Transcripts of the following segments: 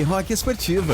Rock Esportiva.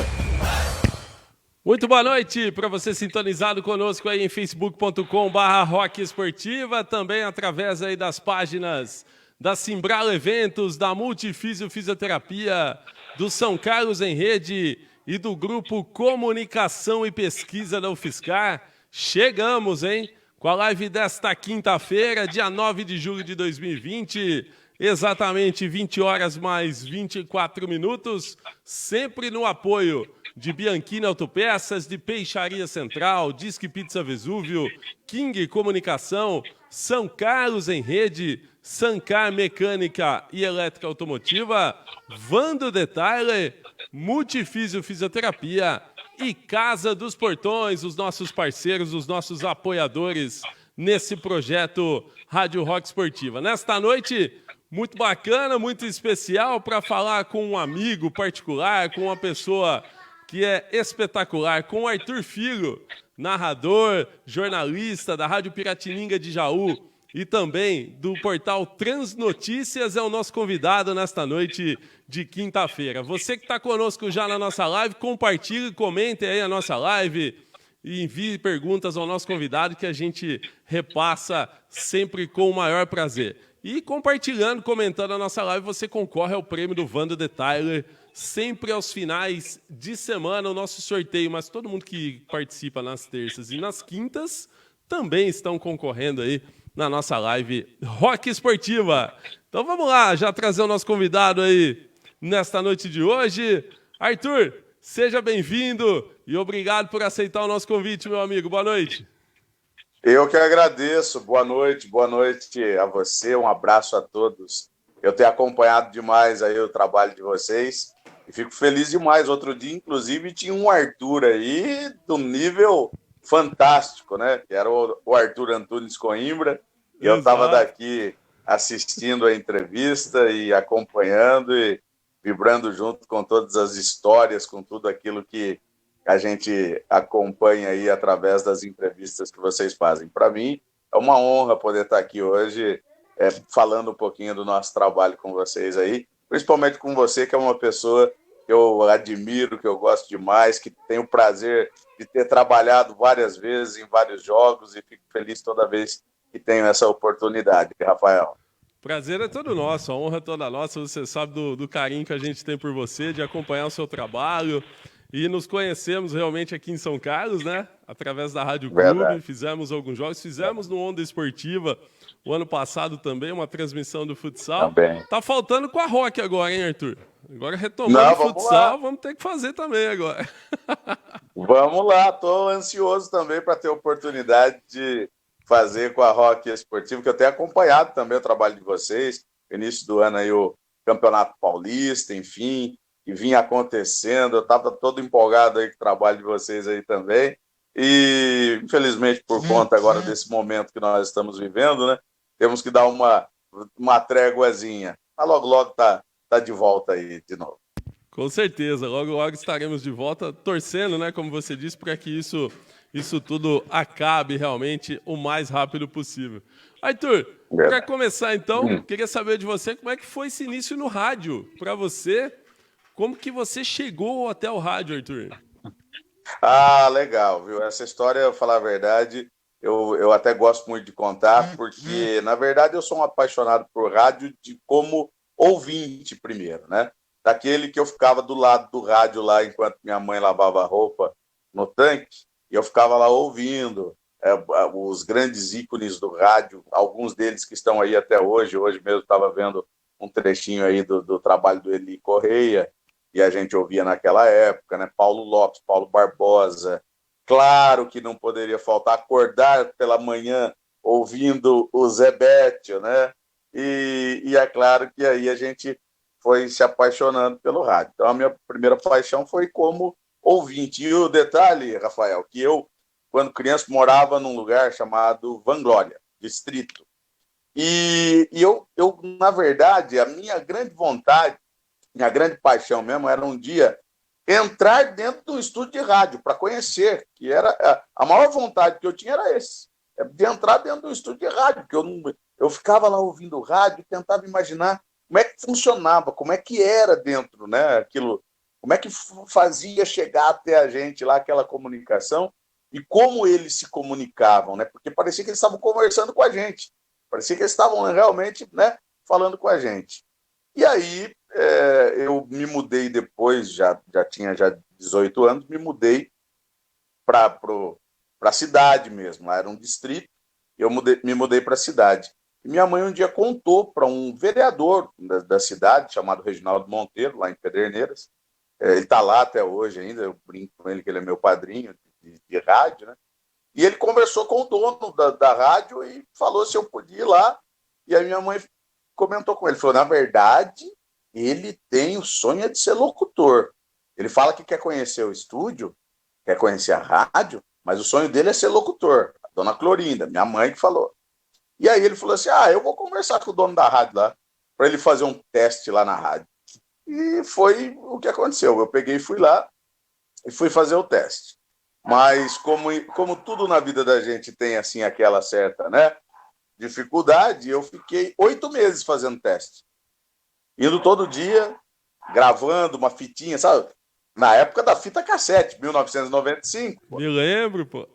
Muito boa noite para você sintonizado conosco aí em facebook.com/Rock Esportiva, também através aí das páginas da Simbralo Eventos, da Multifísio Fisioterapia, do São Carlos em Rede e do Grupo Comunicação e Pesquisa da UFSCar. Chegamos, hein? Com a live desta quinta-feira, dia 9 de julho de 2020, exatamente 20 horas mais 24 minutos, sempre no apoio de Bianchini Autopeças, de Peixaria Central, Disque Pizza Vesúvio, King Comunicação, São Carlos em Rede, Sancar Mecânica e Elétrica Automotiva, Vando Detailer, Multifísio Fisioterapia e Casa dos Portões, os nossos parceiros, os nossos apoiadores nesse projeto Rádio Rock Esportiva. Nesta noite, muito bacana, muito especial, para falar com um amigo particular, com uma pessoa que é espetacular, com o Arthur Filho, narrador, jornalista da Rádio Piratininga de Jaú e também do portal Transnotícias, é o nosso convidado nesta noite de quinta-feira. Você que está conosco já na nossa live, compartilhe, comente aí a nossa live e envie perguntas ao nosso convidado que a gente repassa sempre com o maior prazer. E compartilhando, comentando a nossa live, você concorre ao prêmio do Vando Detailer, sempre aos finais de semana, o nosso sorteio, mas todo mundo que participa nas terças e nas quintas também estão concorrendo aí na nossa live Rock Esportiva. Então vamos lá, já trazer o nosso convidado aí nesta noite de hoje. Arthur, seja bem-vindo e obrigado por aceitar o nosso convite, meu amigo. Boa noite. Eu que agradeço. Boa noite a você, um abraço a todos. Eu tenho acompanhado demais aí o trabalho de vocês e fico feliz demais. Outro dia, inclusive, tinha um Arthur aí do nível fantástico, né? Que era o Arthur Antunes Coimbra. E eu estava daqui assistindo a entrevista e acompanhando e vibrando junto com todas as histórias, com tudo aquilo que a gente acompanha aí através das entrevistas que vocês fazem. Para mim, é uma honra poder estar aqui hoje falando um pouquinho do nosso trabalho com vocês aí, principalmente com você, que é uma pessoa que eu admiro, que eu gosto demais, que tenho o prazer de ter trabalhado várias vezes em vários jogos e fico feliz toda vez que tenho essa oportunidade, Rafael. Prazer é todo nosso, a honra é toda nossa, você sabe do carinho que a gente tem por você, de acompanhar o seu trabalho. E nos conhecemos realmente aqui em São Carlos, né? Através da Rádio Clube, fizemos alguns jogos, fizemos no Onda Esportiva o ano passado também, uma transmissão do futsal. Também. Tá faltando com a Rock agora, hein, Arthur? Agora retomando o futsal, vamos ter que fazer também agora. Vamos lá, tô ansioso também para ter a oportunidade de fazer com a Rock Esportiva, que eu tenho acompanhado também o trabalho de vocês, início do ano aí o Campeonato Paulista, enfim, que vinha acontecendo, eu estava todo empolgado aí com o trabalho de vocês aí também, e infelizmente por conta agora desse momento que nós estamos vivendo, né, temos que dar uma tréguazinha, mas logo logo tá de volta aí de novo. Com certeza, logo logo estaremos de volta, torcendo, né, como você disse, para que isso tudo acabe realmente o mais rápido possível. Arthur, para começar então, queria saber de você como é que foi esse início no rádio para você. Como que você chegou até o rádio, Arthur? Ah, legal, viu? Essa história, eu falar a verdade, eu até gosto muito de contar, porque, na verdade, eu sou um apaixonado por rádio como ouvinte primeiro, né? Daquele que eu ficava do lado do rádio lá, enquanto minha mãe lavava roupa no tanque, e eu ficava lá ouvindo os grandes ícones do rádio, alguns deles que estão aí até hoje. Hoje mesmo estava vendo um trechinho aí do trabalho do Eli Correia, e a gente ouvia naquela época, né? Paulo Lopes, Paulo Barbosa. Claro que não poderia faltar acordar pela manhã ouvindo o Zé Bétio, né? E é claro que aí a gente foi se apaixonando pelo rádio. Então a minha primeira paixão foi como ouvinte. E o detalhe, Rafael, que eu, quando criança, morava num lugar chamado Vanglória, distrito. E eu, na verdade, a minha grande vontade, minha grande paixão mesmo, era um dia entrar dentro do estúdio de rádio para conhecer, que era a maior vontade que eu tinha era esse, de entrar dentro do estúdio de rádio, porque eu ficava lá ouvindo o rádio e tentava imaginar como é que funcionava, como é que era dentro, né, aquilo Como é que fazia chegar até a gente lá aquela comunicação e como eles se comunicavam, né? Porque parecia que eles estavam conversando com a gente, parecia que eles estavam realmente, né, falando com a gente. E aí eu me mudei depois, já tinha 18 anos, me mudei para a cidade mesmo, lá era um distrito, eu me mudei para a cidade. E minha mãe um dia contou para um vereador da cidade, chamado Reginaldo Monteiro, lá em Pederneiras. Ele está lá até hoje ainda, eu brinco com ele que ele é meu padrinho de rádio, né? E ele conversou com o dono da rádio e falou se eu podia ir lá. E aí minha mãe comentou com ele, falou, na verdade, ele tem o sonho de ser locutor. Ele fala que quer conhecer o estúdio, quer conhecer a rádio, mas o sonho dele é ser locutor. A dona Clorinda, minha mãe que falou. E aí ele falou assim, eu vou conversar com o dono da rádio lá, para ele fazer um teste lá na rádio. E foi o que aconteceu. Eu peguei e fui lá e fui fazer o teste. Mas como tudo na vida da gente tem assim aquela certa, né, dificuldade, eu fiquei 8 meses fazendo teste. Indo todo dia, gravando uma fitinha, sabe? Na época da fita cassete, 1995. Me lembro, pô.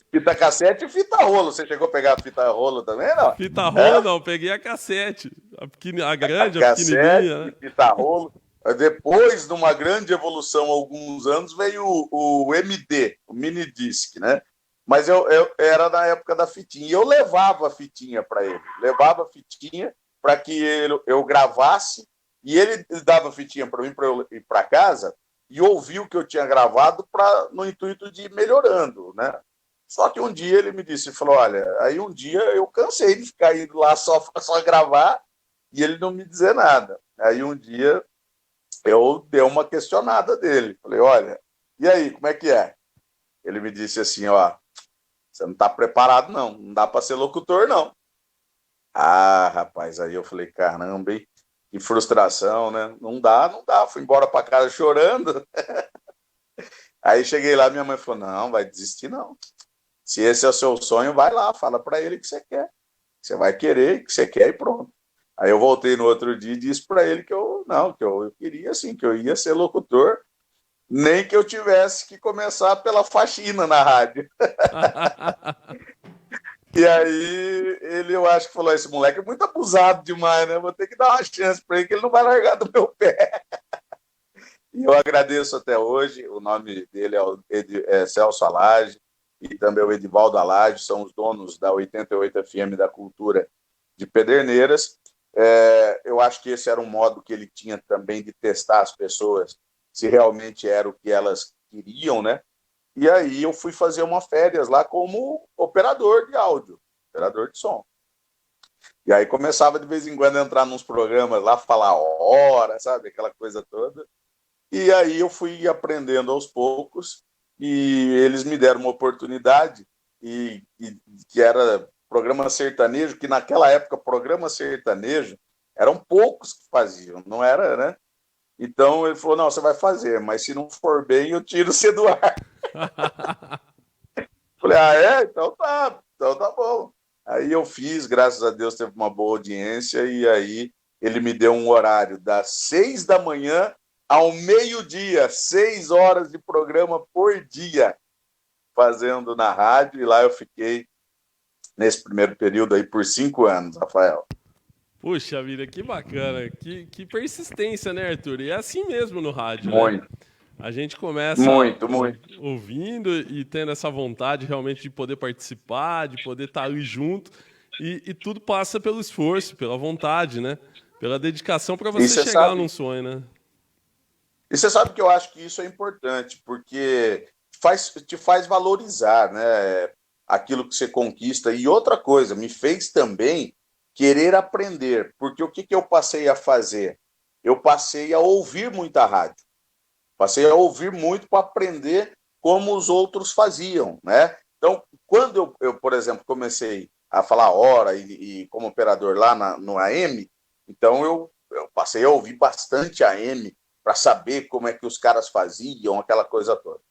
Fita cassete e fita rolo. Você chegou a pegar a fita rolo também, não? Fita rolo não, peguei a cassete. A grande, a cassete, pequenininha, né? Fita rolo. Depois de uma grande evolução, há alguns anos, veio o MD, o mini disc, né? Mas eu era na época da fitinha. E eu levava a fitinha para ele. Levava a fitinha para que eu gravasse. E ele dava a fitinha para mim, para eu ir para casa e ouvir o que eu tinha gravado no intuito de ir melhorando, né? Só que um dia ele me disse, falou, olha, aí um dia eu cansei de ficar indo lá só gravar e ele não me dizer nada. Aí um dia eu dei uma questionada dele. Falei, olha, e aí, como é que é? Ele me disse assim, você não está preparado não, não dá para ser locutor não. Rapaz, aí eu falei, caramba, hein? Que frustração, né? Não dá. Fui embora para casa chorando. Aí cheguei lá, minha mãe falou, não, vai desistir não. Se esse é o seu sonho, vai lá, fala para ele que você quer. Você vai querer, que você quer e pronto. Aí eu voltei no outro dia e disse para ele que eu queria assim, que eu ia ser locutor, nem que eu tivesse que começar pela faxina na rádio. E aí eu acho que falou, esse moleque é muito abusado demais, né? Vou ter que dar uma chance para ele, que ele não vai largar do meu pé. E eu agradeço até hoje, o nome dele é Celso Alage, e também o Edivaldo Alage, são os donos da 88 FM da Cultura de Pederneiras. Eu acho que esse era um modo que ele tinha também de testar as pessoas, se realmente era o que elas queriam, né? E aí eu fui fazer uma férias lá como operador de áudio, operador de som. E aí começava de vez em quando a entrar nos programas lá, falar hora, sabe? Aquela coisa toda. E aí eu fui aprendendo aos poucos e eles me deram uma oportunidade e que era programa sertanejo, que naquela época programa sertanejo eram poucos que faziam, não era, né? Então ele falou, não, você vai fazer, mas se não for bem, eu tiro você do ar. Falei, então tá bom. Aí eu fiz, graças a Deus teve uma boa audiência, e aí ele me deu um horário das 6 da manhã ao meio-dia, 6 horas de programa por dia, fazendo na rádio, e lá eu fiquei nesse primeiro período aí por 5 anos, Rafael. Puxa vida, que bacana, que persistência, né, Arthur? E é assim mesmo no rádio, Muito. né? A gente começa muito ouvindo e tendo essa vontade realmente de poder participar, de poder estar ali junto, e tudo passa pelo esforço, pela vontade, né? Pela dedicação para você chegar num sonho, né? E você sabe que eu acho que isso é importante, porque te faz valorizar, né, aquilo que você conquista. E outra coisa, me fez também querer aprender, porque o que eu passei a fazer? Eu passei a ouvir muita rádio. Passei a ouvir muito para aprender como os outros faziam, né? Então, quando eu, por exemplo, comecei a falar hora e como operador lá no AM, então eu passei a ouvir bastante AM para saber como é que os caras faziam, aquela coisa toda.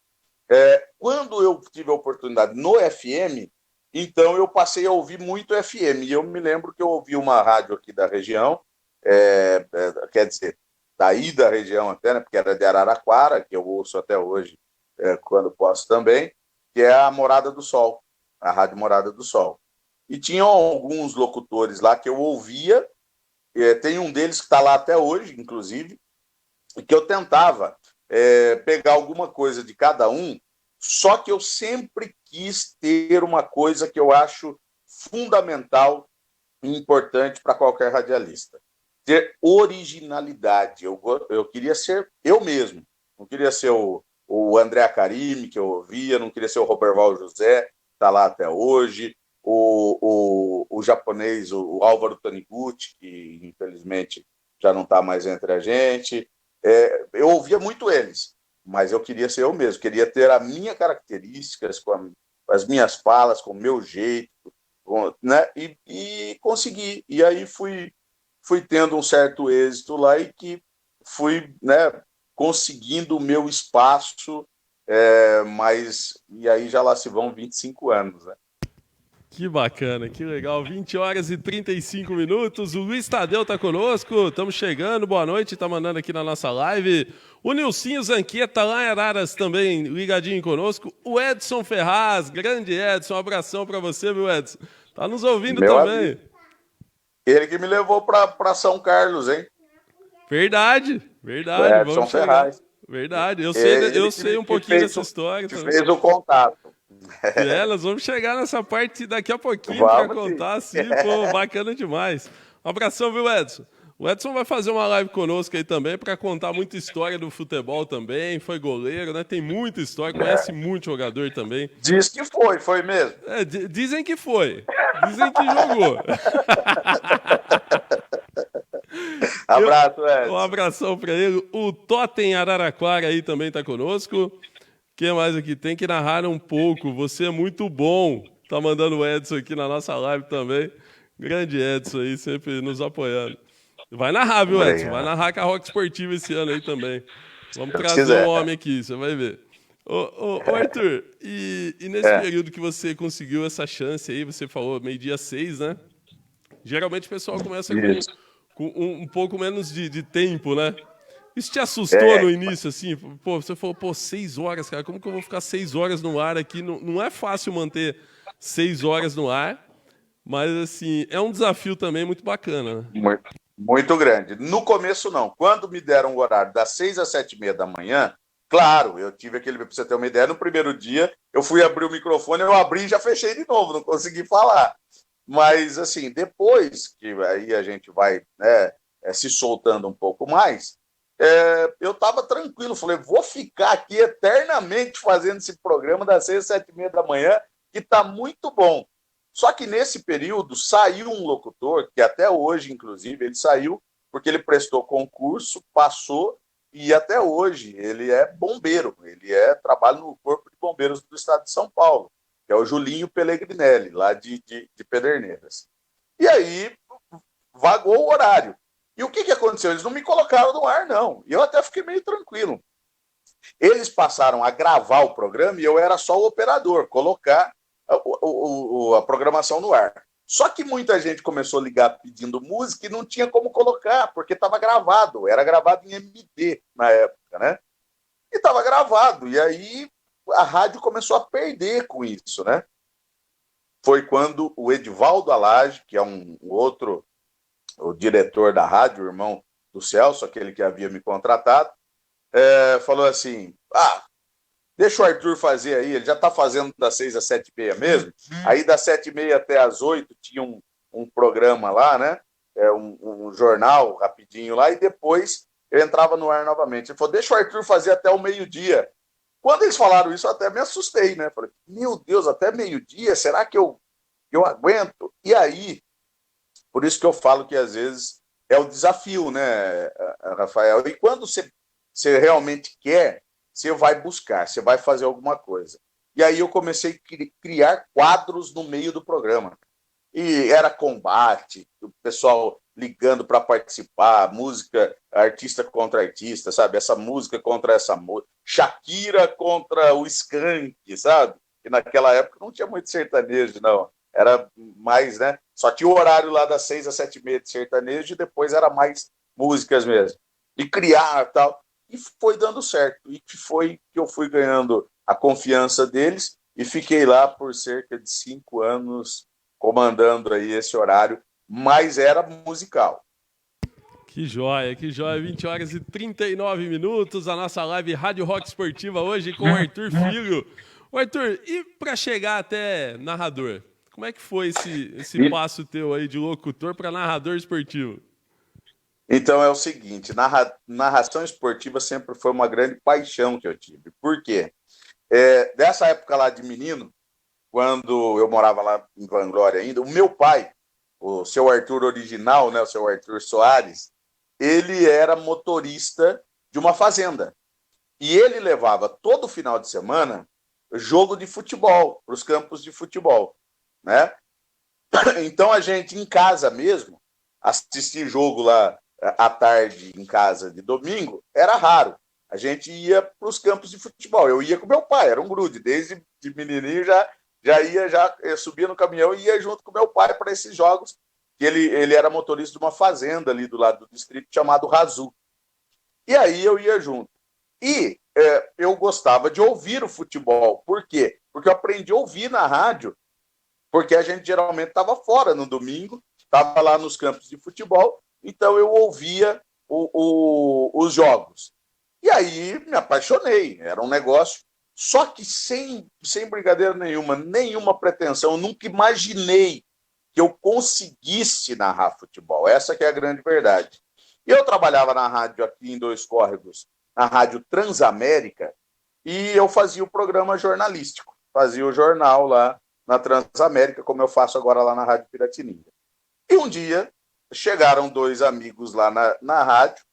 Quando eu tive a oportunidade no FM, então eu passei a ouvir muito FM. E eu me lembro que eu ouvi uma rádio aqui da região, quer dizer, daí da região até, né, porque era de Araraquara, que eu ouço até hoje, quando posso também, que é a Morada do Sol, a Rádio Morada do Sol. E tinham alguns locutores lá que eu ouvia, tem um deles que está lá até hoje, inclusive, e que eu tentava pegar alguma coisa de cada um, só que eu sempre quis ter uma coisa que eu acho fundamental e importante para qualquer radialista: ter originalidade. Eu queria ser eu mesmo, não queria ser o André Carime, que eu ouvia, não queria ser o Roberval José, que está lá até hoje, o japonês, o Álvaro Taniguchi, que infelizmente já não está mais entre a gente. Eu ouvia muito eles, mas eu queria ser eu mesmo, queria ter as minhas características, com as minhas falas, com o meu jeito, né? E consegui. E aí fui tendo um certo êxito lá e que fui, né, conseguindo o meu espaço, e aí já lá se vão 25 anos, né? Que bacana, que legal. 20 horas e 35 minutos. O Luiz Tadeu tá conosco. Estamos chegando. Boa noite. Tá mandando aqui na nossa live. O Nilcinho Zanqueta lá em Araras também ligadinho conosco. O Edson Ferraz, grande Edson. Um abração para você, meu Edson. Tá nos ouvindo Meu também. Amigo. Ele que me levou para São Carlos, hein? Verdade. Edson Ferraz. Verdade. Eu sei um pouquinho dessa história. Que fez o contato. Nós vamos chegar nessa parte daqui a pouquinho para contar, assim, pô, bacana demais. Um abração, viu, Edson? O Edson vai fazer uma live conosco aí também para contar muita história do futebol também, foi goleiro, né? Tem muita história, conhece muito jogador também. Diz que foi mesmo. Dizem que foi, dizem que jogou. Abraço, Edson. Um abração para ele. O Totem Araraquara aí também tá conosco. Quem mais aqui? Tem que narrar um pouco. Você é muito bom. Tá mandando o Edson aqui na nossa live também. Grande Edson aí, sempre nos apoiando. Vai narrar, viu, Edson? Vai narrar com a Rock Esportiva esse ano aí também. Vamos trazer um homem aqui, você vai ver. Ô Arthur, e nesse período que você conseguiu essa chance aí, você falou meio-dia 6, né? Geralmente o pessoal começa com um pouco menos de tempo, né? Isso te assustou no início, assim? Pô, você falou, 6 horas, cara, como que eu vou ficar 6 horas no ar aqui? Não é fácil manter 6 horas no ar, mas, assim, é um desafio também muito bacana. Muito, muito grande. No começo, não. Quando me deram o horário das 6 às 7h30 da manhã, claro, eu tive aquele, pra você ter uma ideia, no primeiro dia, eu fui abrir o microfone, eu abri e já fechei de novo, não consegui falar. Mas, assim, depois que aí a gente vai, né, se soltando um pouco mais, eu estava tranquilo, falei, vou ficar aqui eternamente fazendo esse programa das 6 às 7h30 da manhã, que está muito bom. Só que nesse período saiu um locutor, que até hoje, inclusive, ele saiu porque ele prestou concurso, passou, e até hoje ele é bombeiro, ele trabalha no Corpo de Bombeiros do Estado de São Paulo, que é o Julinho Pellegrinelli, lá de Pederneiras. E aí vagou o horário. E o que aconteceu? Eles não me colocaram no ar, não. E eu até fiquei meio tranquilo. Eles passaram a gravar o programa e eu era só o operador, colocar a programação no ar. Só que muita gente começou a ligar pedindo música e não tinha como colocar, porque estava gravado. Era gravado em MD na época, né? E estava gravado. E aí a rádio começou a perder com isso, né? Foi quando o Edivaldo Alage, que é o diretor da rádio, o irmão do Celso, aquele que havia me contratado, falou assim, deixa o Arthur fazer aí, ele já está fazendo das 6 às 7h30 mesmo, aí das 7h30 até às 8 tinha um programa lá, né, um jornal rapidinho lá, e depois eu entrava no ar novamente. Ele falou, deixa o Arthur fazer até o meio-dia. Quando eles falaram isso, eu até me assustei, né, falei, meu Deus, até meio-dia, será que eu aguento? E aí, por isso que eu falo que às vezes é o desafio, né, Rafael? E quando você realmente quer, você vai buscar, você vai fazer alguma coisa. E aí eu comecei a criar quadros no meio do programa. E era combate, o pessoal ligando para participar, música, artista contra artista, sabe? Essa música contra essa música, Shakira contra o Skank, sabe? E naquela época não tinha muito sertanejo, não. Era mais, né? Só tinha o horário lá das 6 às 7h30 de sertanejo e depois era mais músicas mesmo. de criar tal. E foi dando certo. E foi que eu fui ganhando a confiança deles e fiquei lá por cerca de 5 anos comandando aí esse horário, mas era musical. Que joia, que joia. 20 horas e 39 minutos. A nossa live Rádio Rock Esportiva hoje com o Arthur Filho. O Arthur, e para chegar até narrador? Como é que foi esse passo teu aí de locutor para narrador esportivo? Então é o seguinte, narração esportiva sempre foi uma grande paixão que eu tive. Por quê? Dessa época lá de menino, quando eu morava lá em Vanglória ainda, o meu pai, o seu Arthur original, né, o seu Arthur Soares, ele era motorista de uma fazenda. E ele levava todo final de semana jogo de futebol, para os campos de futebol, né? Então a gente em casa mesmo, assistir jogo lá à tarde em casa de domingo, era raro. A gente ia para os campos de futebol. Eu ia com meu pai, era um grude. Desde de menininho eu subia no caminhão e ia junto com meu pai para esses jogos. Ele era motorista de uma fazenda ali do lado do distrito chamado Razu. E aí eu ia junto. E eu gostava de ouvir o futebol. Por quê? Porque eu aprendi a ouvir na rádio, porque a gente geralmente estava fora no domingo, estava lá nos campos de futebol, então eu ouvia os jogos. E aí me apaixonei, era um negócio, só que sem brincadeira nenhuma pretensão, eu nunca imaginei que eu conseguisse narrar futebol, essa que é a grande verdade. E eu trabalhava na rádio aqui em Dois Córregos, na Rádio Transamérica, e eu fazia o programa jornalístico, fazia o jornal lá na Transamérica, como eu faço agora lá na Rádio Piratininga. E um dia chegaram 2 amigos lá na rádio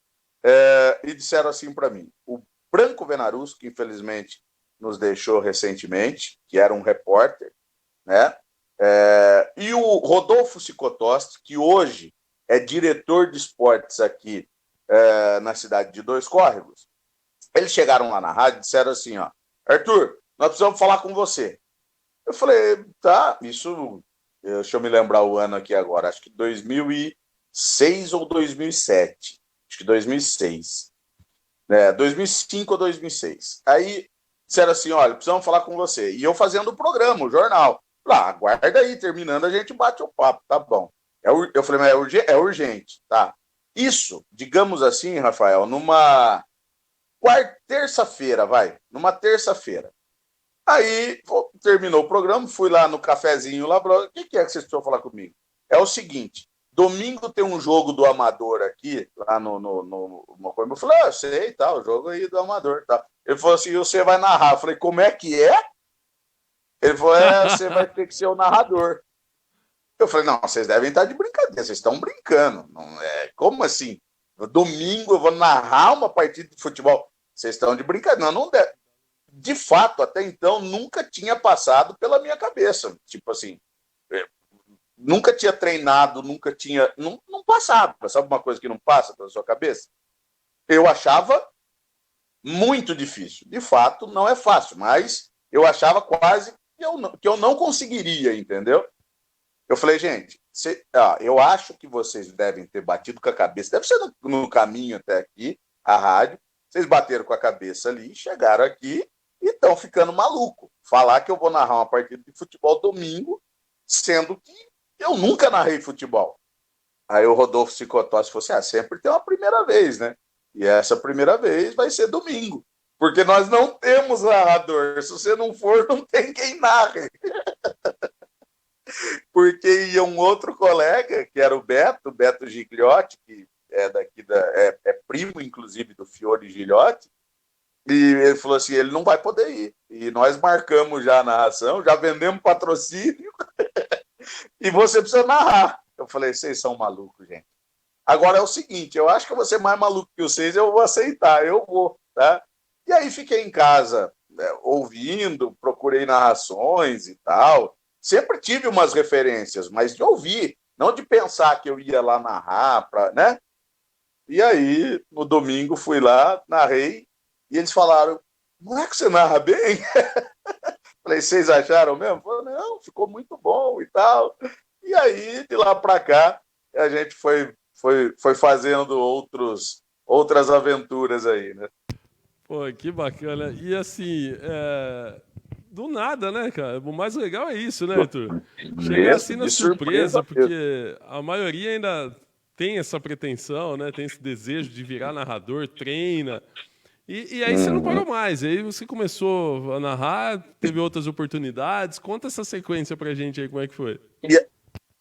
e disseram assim para mim, o Branco Venarus, que infelizmente nos deixou recentemente, que era um repórter, né? E o Rodolfo Sicotosti, que hoje é diretor de esportes aqui na cidade de Dois Córregos, eles chegaram lá na rádio e disseram assim, ó, Arthur, nós precisamos falar com você. Eu falei, tá, isso, deixa eu me lembrar o ano aqui agora, acho que 2006 ou 2007, acho que 2006, 2005 ou 2006. Aí disseram assim, olha, precisamos falar com você. E eu fazendo o programa, o jornal. Aguarda aí, terminando a gente bate o papo, tá bom. Eu falei, mas é urgente, tá. Isso, digamos assim, Rafael, numa terça-feira. Aí terminou o programa, fui lá no cafezinho lá, o que é que vocês precisam falar comigo? É o seguinte, domingo tem um jogo do Amador aqui, lá no coisa. Eu falei, eu sei, tá, o jogo aí do Amador, tá. Ele falou assim, você vai narrar. Eu falei, como é que é? Ele falou, você vai ter que ser o narrador. Eu falei, não, vocês devem estar de brincadeira, vocês estão brincando. Não, como assim? No domingo eu vou narrar uma partida de futebol. Vocês estão de brincadeira. Não deve. De fato, até então, nunca tinha passado pela minha cabeça. Tipo assim, nunca tinha treinado, nunca tinha. Não passava. Sabe uma coisa que não passa pela sua cabeça? Eu achava muito difícil. De fato, não é fácil, mas eu achava quase que eu não conseguiria, entendeu? Eu falei, gente, eu acho que vocês devem ter batido com a cabeça, deve ser no caminho até aqui, a rádio, vocês bateram com a cabeça ali, chegaram aqui e estão ficando maluco. Falar que eu vou narrar uma partida de futebol domingo, sendo que eu nunca narrei futebol. Aí o Rodolfo Sicotosti falou assim, sempre tem uma primeira vez, né? E essa primeira vez vai ser domingo, porque nós não temos narrador, se você não for, não tem quem narre. Porque ia um outro colega, que era o Beto Gigliotti, que é daqui é primo, inclusive, do Fiore Gigliotti, e ele falou assim, ele não vai poder ir. E nós marcamos já a narração, já vendemos patrocínio, e você precisa narrar. Eu falei, vocês são malucos, gente. Agora é o seguinte, eu acho que eu vou ser mais maluco que vocês, eu vou aceitar, eu vou, tá? E aí fiquei em casa, ouvindo, procurei narrações e tal. Sempre tive umas referências, mas de ouvir, não de pensar que eu ia lá narrar, né? E aí, no domingo, fui lá, narrei, e eles falaram, não é que você narra bem? Falei, vocês acharam mesmo? Falei, não, ficou muito bom e tal. E aí, de lá para cá, a gente foi fazendo outros outras aventuras aí, né? Pô, que bacana. E assim, do nada, né, cara? O mais legal é isso, né, Arthur? Chegar assim Mesmo, na de surpresa, surpresa mesmo. porque a maioria ainda tem essa pretensão, né? Tem esse desejo de virar narrador, treina. E aí você não Uhum. parou mais. Aí você começou a narrar, teve outras oportunidades. Conta essa sequência pra gente aí, como é que foi. E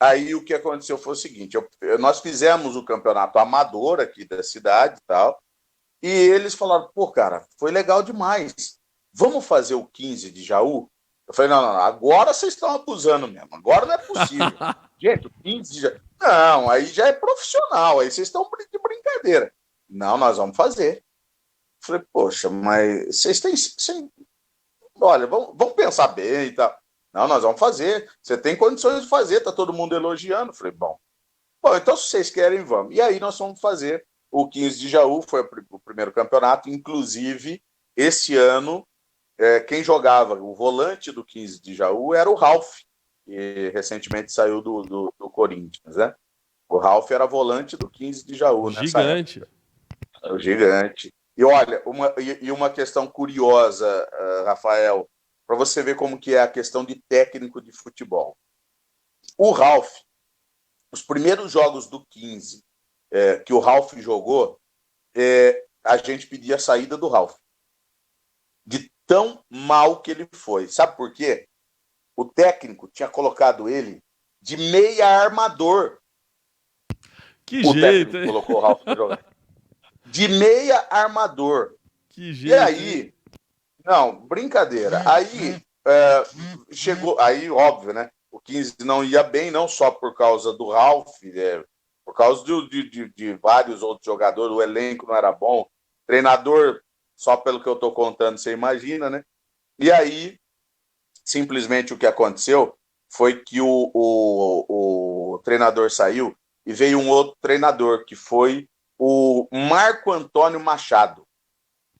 aí o que aconteceu foi o seguinte: nós fizemos o campeonato amador aqui da cidade e tal, e eles falaram, pô, cara, foi legal demais. Vamos fazer o 15 de Jaú? Eu falei, não, não, não, agora vocês estão abusando mesmo, agora não é possível. Gente, o 15 de Jaú. Não, aí já é profissional, aí vocês estão de brincadeira. Não, nós vamos fazer. Eu falei, poxa, mas vocês têm. Olha, vamos pensar bem e tal. Não, nós vamos fazer. Você tem condições de fazer, tá todo mundo elogiando. Eu falei, bom, então se vocês querem, vamos. E aí nós vamos fazer o 15 de Jaú, foi o primeiro campeonato. Inclusive, esse ano, quem jogava o volante do 15 de Jaú era o Ralf, que recentemente saiu do Corinthians, né? O Ralf era volante do 15 de Jaú nessa Gigante. época. Era o gigante. E olha, uma questão curiosa, Rafael, para você ver como que é a questão de técnico de futebol. O Ralf, os primeiros jogos do 15 que o Ralf jogou, a gente pedia a saída do Ralf. De tão mal que ele foi. Sabe por quê? O técnico tinha colocado ele de meia armador. Que O jeito, técnico hein? colocou o Ralf para jogar. De meia armador. Que E jeito, hein? aí, não, brincadeira. Aí chegou, aí óbvio, né? O 15 não ia bem, não só por causa do Ralf, por causa de vários outros jogadores, o elenco não era bom, treinador, só pelo que eu estou contando, você imagina, né? E aí, simplesmente o que aconteceu foi que o treinador saiu e veio um outro treinador, que foi o Marco Antônio Machado,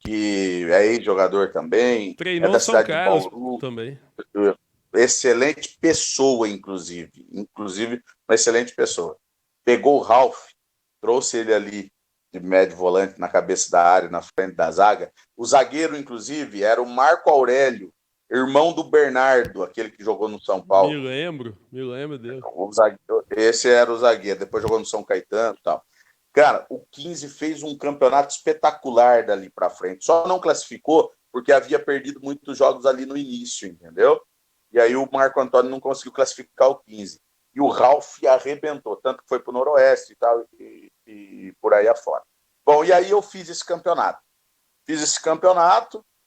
que é ex-jogador também, é Treinou da São cidade de Carlos Bauru, também. excelente pessoa, inclusive uma excelente pessoa. Pegou o Ralf, trouxe ele ali de médio volante na cabeça da área, na frente da zaga. O zagueiro, inclusive, era o Marco Aurélio, irmão do Bernardo, aquele que jogou no São Paulo. Me lembro dele. Esse era o zagueiro, depois jogou no São Caetano e tal. Cara, o 15 fez um campeonato espetacular dali para frente. Só não classificou porque havia perdido muitos jogos ali no início, entendeu? E aí o Marco Antônio não conseguiu classificar o 15. E o Ralf arrebentou, tanto que foi para o Noroeste e tal, e por aí afora. Bom, e aí eu fiz esse campeonato.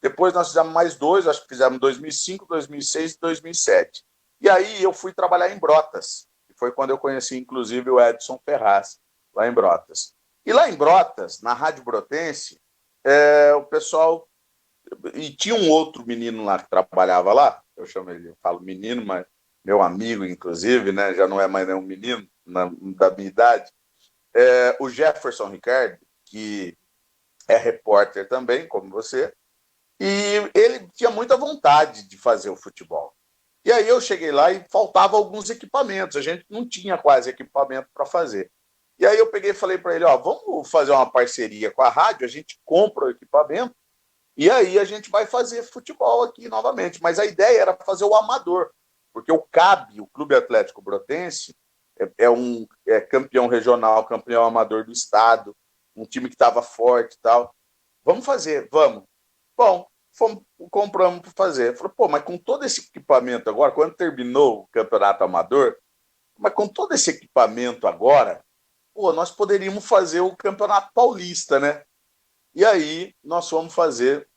Depois nós fizemos mais dois, acho que fizemos 2005, 2006 e 2007. E aí eu fui trabalhar em Brotas, que foi quando eu conheci, inclusive, o Edson Ferraz, lá em Brotas. E lá em Brotas, na Rádio Brotense, o pessoal... E tinha um outro menino lá que trabalhava lá, eu falo menino, mas meu amigo, inclusive, né, já não é mais nenhum menino da minha idade, o Jefferson Ricardo, que é repórter também, como você, e ele tinha muita vontade de fazer o futebol. E aí eu cheguei lá e faltava alguns equipamentos, a gente não tinha quase equipamento para fazer. E aí eu peguei e falei para ele, vamos fazer uma parceria com a rádio, a gente compra o equipamento e aí a gente vai fazer futebol aqui novamente. Mas a ideia era fazer o amador, porque o CAB, o Clube Atlético Brotense, é campeão regional, campeão amador do estado, um time que estava forte e tal. Vamos fazer, vamos. Bom, compramos para fazer. Falei, mas com todo esse equipamento agora, quando terminou o campeonato amador, mas com todo esse equipamento agora, nós poderíamos fazer o campeonato paulista, né? E aí nós fomos fazer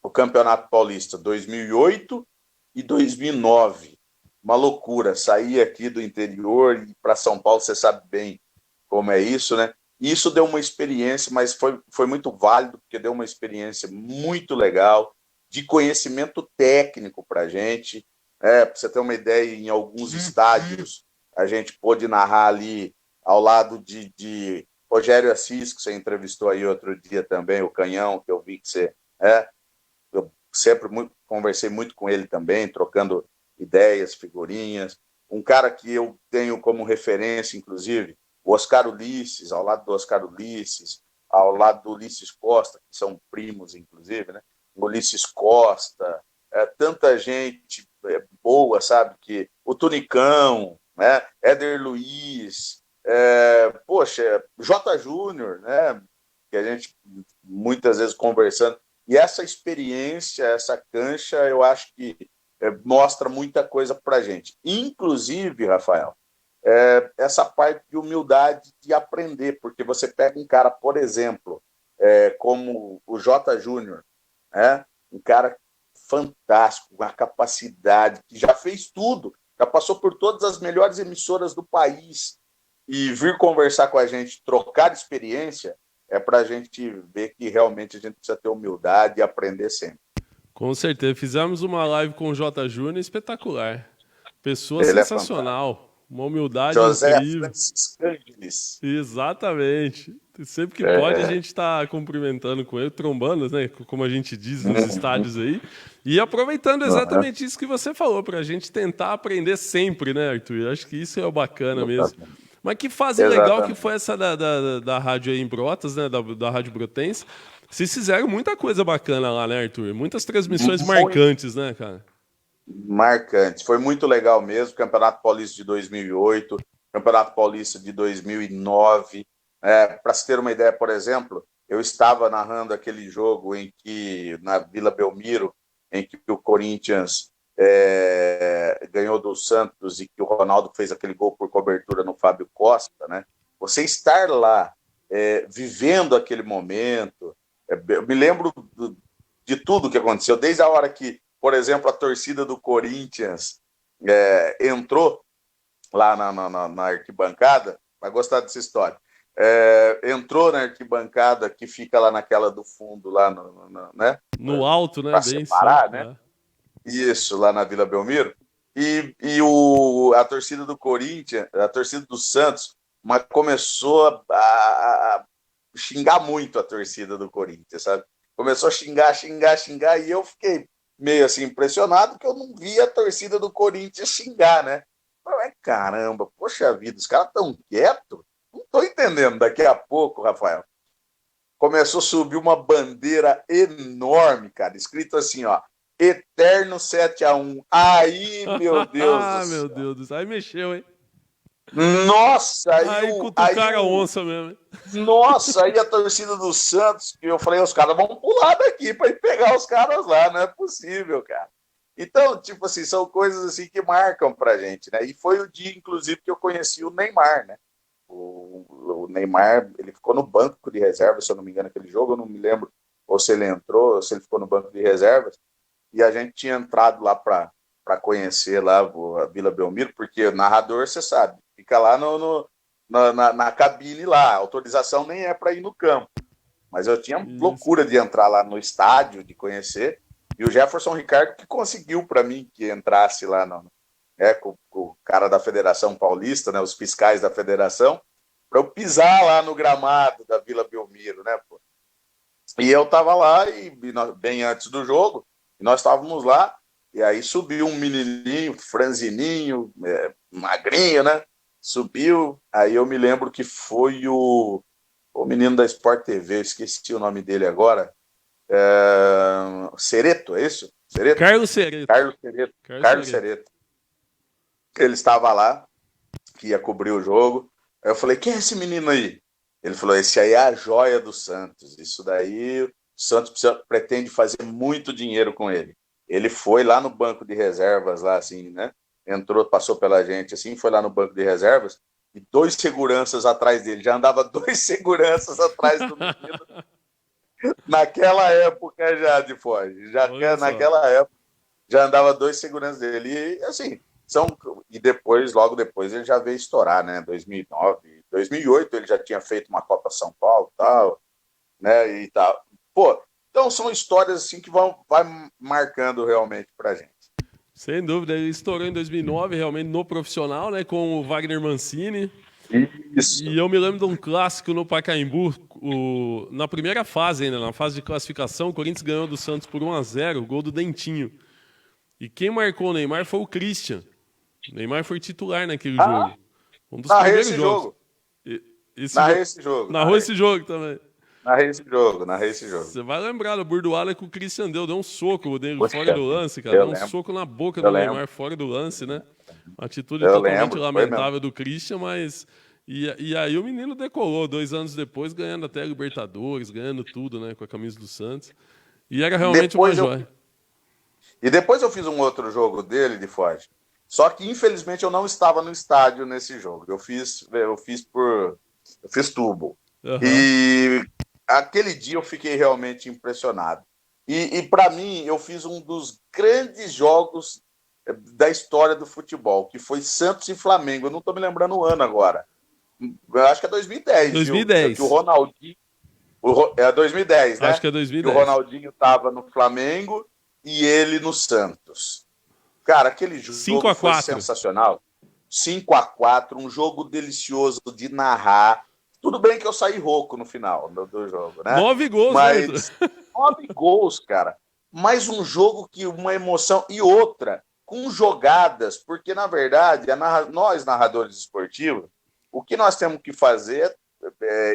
o Campeonato Paulista 2008 e 2009. Uma loucura, sair aqui do interior e ir para São Paulo, você sabe bem como é isso, né? E isso deu uma experiência, mas foi muito válido, porque deu uma experiência muito legal, de conhecimento técnico para a gente. Para você ter uma ideia, em alguns estádios, a gente pôde narrar ali ao lado de Rogério Assis, que você entrevistou aí outro dia também, o Canhão, que eu vi que você... eu sempre conversei muito com ele também, trocando ideias, figurinhas. Um cara que eu tenho como referência, inclusive, o Oscar Ulisses, ao lado do Oscar Ulisses, ao lado do Ulisses Costa, que são primos, inclusive, né? Ulisses Costa, tanta gente boa, sabe? Que o Tunicão, né? Éder Luiz, poxa, J. Júnior, né? Que a gente muitas vezes conversando. E essa experiência, essa cancha, eu acho que mostra muita coisa para a gente. Inclusive, Rafael, essa parte de humildade de aprender, porque você pega um cara, por exemplo, como o J. Júnior, né? Um cara fantástico, uma capacidade, que já fez tudo, já passou por todas as melhores emissoras do país, e vir conversar com a gente, trocar experiência, para a gente ver que realmente a gente precisa ter humildade e aprender sempre. Com certeza. Fizemos uma live com o J. Júnior espetacular. Pessoa Ele sensacional. Uma humildade José incrível. Francisco Ângeles. Exatamente. Sempre que pode, a gente está cumprimentando com ele, trombando, né? Como a gente diz nos estádios aí. E aproveitando exatamente isso que você falou, para a gente tentar aprender sempre, né, Arthur? Eu acho que isso é o bacana mesmo. Mas que fase legal que foi essa da rádio aí em Brotas, né? Da Rádio Brotense. Vocês fizeram muita coisa bacana lá, né, Arthur? Muitas transmissões marcantes, né, cara? Marcantes. Foi muito legal mesmo. Campeonato Paulista de 2008, Campeonato Paulista de 2009. Para se ter uma ideia, por exemplo, eu estava narrando aquele jogo em que, na Vila Belmiro, em que o Corinthians ganhou do Santos e que o Ronaldo fez aquele gol por cobertura no Fábio Costa, né? Você estar lá, vivendo aquele momento, eu me lembro de tudo que aconteceu, desde a hora que, por exemplo, a torcida do Corinthians entrou lá na arquibancada, vai gostar dessa história, entrou na arquibancada que fica lá naquela do fundo, lá né? No alto, né? Para Bem separar, né? Isso, lá na Vila Belmiro. E a torcida do Corinthians, a torcida do Santos, mas começou a xingar muito a torcida do Corinthians, sabe? Começou a xingar, e eu fiquei meio assim impressionado que eu não via a torcida do Corinthians xingar, né? Falei, caramba, poxa vida, os caras tão quietos? Não tô entendendo. Daqui a pouco, Rafael, começou a subir uma bandeira enorme, cara, escrito assim, ó, Eterno 7-1. Aí, meu Deus do céu. Meu Deus do céu. Aí mexeu, hein? Nossa, aí cutucaram a onça mesmo. Nossa, aí a torcida do Santos, eu falei, os caras vão pular daqui para ir pegar os caras lá, não é possível, cara. Então, tipo assim, são coisas assim que marcam pra gente, né? E foi o dia, inclusive, que eu conheci o Neymar, né? O Neymar, ele ficou no banco de reservas, se eu não me engano, aquele jogo, eu não me lembro ou se ele entrou, ou se ele ficou no banco de reservas, e a gente tinha entrado lá para conhecer lá a Vila Belmiro, porque o narrador, você sabe, fica lá na cabine lá, a autorização nem é para ir no campo, mas eu tinha loucura de entrar lá no estádio, de conhecer, e o Jefferson Ricardo que conseguiu para mim que entrasse lá com o cara da Federação Paulista, né, os fiscais da federação, para eu pisar lá no gramado da Vila Belmiro, né, pô. E eu tava lá, bem antes do jogo, e nós estávamos lá, e aí subiu um menininho, franzininho, magrinho, né, subiu, aí eu me lembro que foi o menino da Sport TV, esqueci o nome dele agora, Cereto, é isso? Cereto? Carlos Cereto. Carlos Cereto. Ele estava lá, que ia cobrir o jogo. Aí eu falei, quem é esse menino aí? Ele falou, esse aí é a joia do Santos. Isso daí, o Santos pretende fazer muito dinheiro com ele. Ele foi lá no banco de reservas, lá assim, né? Entrou, passou pela gente, assim, foi lá no banco de reservas, e 2 seguranças atrás dele. Já andava 2 seguranças atrás do menino. Naquela época já, de Foz. Naquela época, já andava 2 seguranças dele. E, assim, e depois, logo depois, ele já veio estourar, né? 2009, 2008 ele já tinha feito uma Copa São Paulo, tal, né? E tal. Pô, então são histórias assim que vai marcando realmente pra gente. Sem dúvida, ele estourou em 2009 realmente no profissional, né? Com o Wagner Mancini. Isso. E eu me lembro de um clássico no Pacaembu, na primeira fase ainda, na fase de classificação, o Corinthians ganhou do Santos por 1-0, o gol do Dentinho. E quem marcou o Neymar foi o Christian. O Neymar foi titular naquele jogo. Um dos primeiros jogos. Narrei esse jogo. Narrou esse jogo também. narrei esse jogo. Você vai lembrar do Burduala que o Christian deu um soco dele Poxa, fora do lance, cara. Deu um soco na boca do Neymar fora do lance, né? Uma atitude totalmente lamentável do Christian, mas... E aí o menino decolou 2 anos depois, ganhando até a Libertadores, ganhando tudo, né? Com a camisa do Santos. E era realmente uma joia. E depois eu fiz um outro jogo dele, de Forte. Só que, infelizmente, eu não estava no estádio nesse jogo. Eu fiz tubo. Uhum. E aquele dia eu fiquei realmente impressionado. E para mim, eu fiz um dos grandes jogos da história do futebol, que foi Santos e Flamengo. Eu não estou me lembrando o ano agora. Eu acho que é 2010. 2010. Viu? Que o Ronaldinho... É 2010, né? Acho que é 2010. Que o Ronaldinho estava no Flamengo e ele no Santos. Cara, aquele jogo foi sensacional. 5-4, um jogo delicioso de narrar. Tudo bem que eu saí rouco no final do jogo, né? 9 gols, mas 9 gols, cara. Mas um jogo que uma emoção e outra com jogadas, porque na verdade nós narradores esportivos, o que nós temos que fazer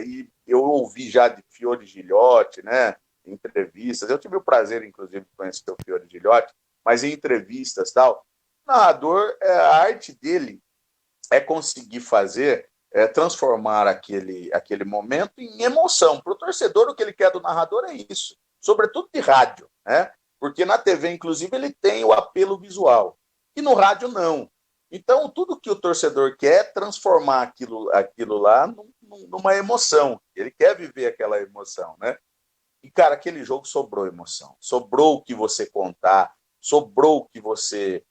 e eu ouvi já de Fiore Gilhote, né? Em entrevistas. Eu tive o prazer, inclusive, de conhecer o Fiore Gilhote, mas em entrevistas e tal, o narrador, a arte dele é conseguir fazer, transformar aquele momento em emoção. Para o torcedor, o que ele quer do narrador é isso, sobretudo de rádio, né? Porque na TV, inclusive, ele tem o apelo visual, e no rádio não. Então, tudo que o torcedor quer é transformar aquilo lá numa emoção. Ele quer viver aquela emoção, né? E, cara, aquele jogo sobrou emoção. Sobrou o que você contar, sobrou o que você,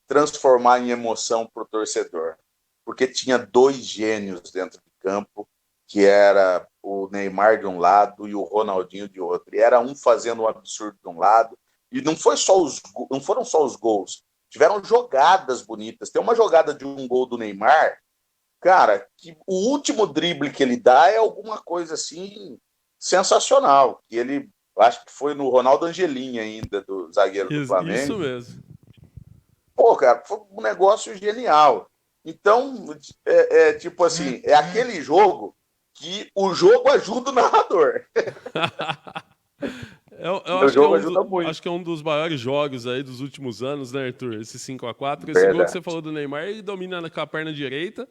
transformar em emoção para o torcedor. Porque tinha 2 gênios dentro de campo, que era o Neymar de um lado e o Ronaldinho de outro. E era um fazendo um absurdo de um lado. E não foram só os gols. Tiveram jogadas bonitas. Tem uma jogada de um gol do Neymar, cara, que o último drible que ele dá é alguma coisa assim sensacional. Que ele, acho que foi no Ronaldo Angelim ainda, do zagueiro do Flamengo. Isso mesmo. Pô, cara, foi um negócio genial. Então, tipo assim, é aquele jogo que o jogo ajuda o narrador. Acho que é um dos maiores jogos aí dos últimos anos, né, Arthur? Esse 5-4. Esse gol que você falou do Neymar, ele domina com a perna direita.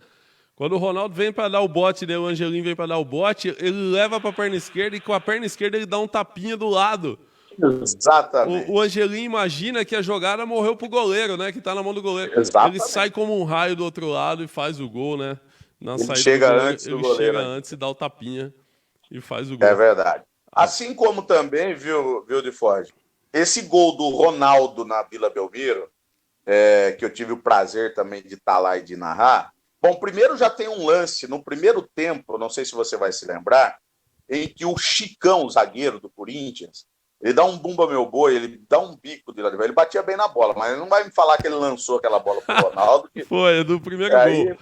Quando o Ronaldo vem para dar o bote, né, o Angelim vem para dar o bote, ele leva para a perna esquerda e com a perna esquerda ele dá um tapinha do lado. Exatamente. O Angelim imagina que a jogada morreu pro goleiro, né? Que tá na mão do goleiro. Exatamente. Ele sai como um raio do outro lado e faz o gol, né? Na saída chega do goleiro, ele chega antes e dá o tapinha e faz o gol. É verdade. Assim como também, viu de Ford, esse gol do Ronaldo na Vila Belmiro, que eu tive o prazer também de estar lá e de narrar. Bom, primeiro já tem um lance no primeiro tempo, não sei se você vai se lembrar, em que o Chicão, o zagueiro do Corinthians, ele dá um bumba meu boi, ele dá um bico de lá de baixo. Ele batia bem na bola, mas ele não vai me falar que ele lançou aquela bola pro Ronaldo. Que... Foi, é do primeiro gol.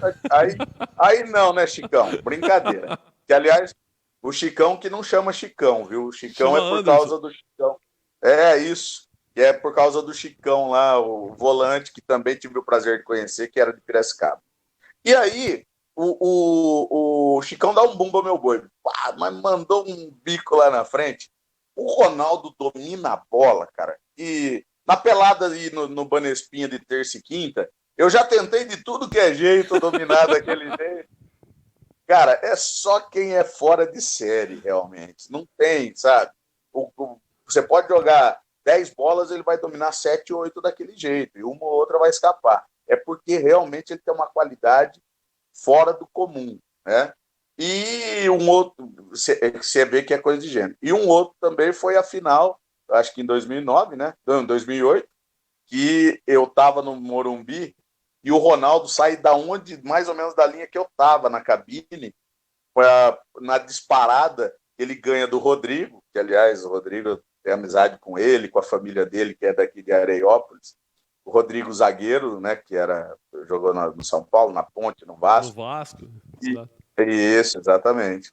Aí não, né, Chicão? Brincadeira. Que, aliás, o Chicão que não chama Chicão, viu? O Chicão chama é por causa do Chicão. É isso. E é por causa do Chicão lá, o volante, que também tive o prazer de conhecer, que era de Piracicaba. E aí, o Chicão dá um bumba meu boi. Pá, mas mandou um bico lá na frente. O Ronaldo domina a bola, cara. E na pelada ali no Banespinha de terça e quinta, eu já tentei de tudo que é jeito dominar daquele jeito. Cara, é só quem é fora de série, realmente. Não tem, sabe? Você pode jogar 10 bolas, ele vai dominar 7 ou 8 daquele jeito. E uma ou outra vai escapar. É porque realmente ele tem uma qualidade fora do comum, né? E um outro, você vê que é coisa de gênero. E um outro também foi a final, acho que em 2009, né? Não, 2008, que eu estava no Morumbi e o Ronaldo sai da onde, mais ou menos da linha que eu estava, na cabine, na disparada, ele ganha do Rodrigo, que, aliás, o Rodrigo tem amizade com ele, com a família dele, que é daqui de Areiópolis. O Rodrigo zagueiro, né, que jogou no São Paulo, na Ponte, no Vasco. No Vasco. Isso, exatamente.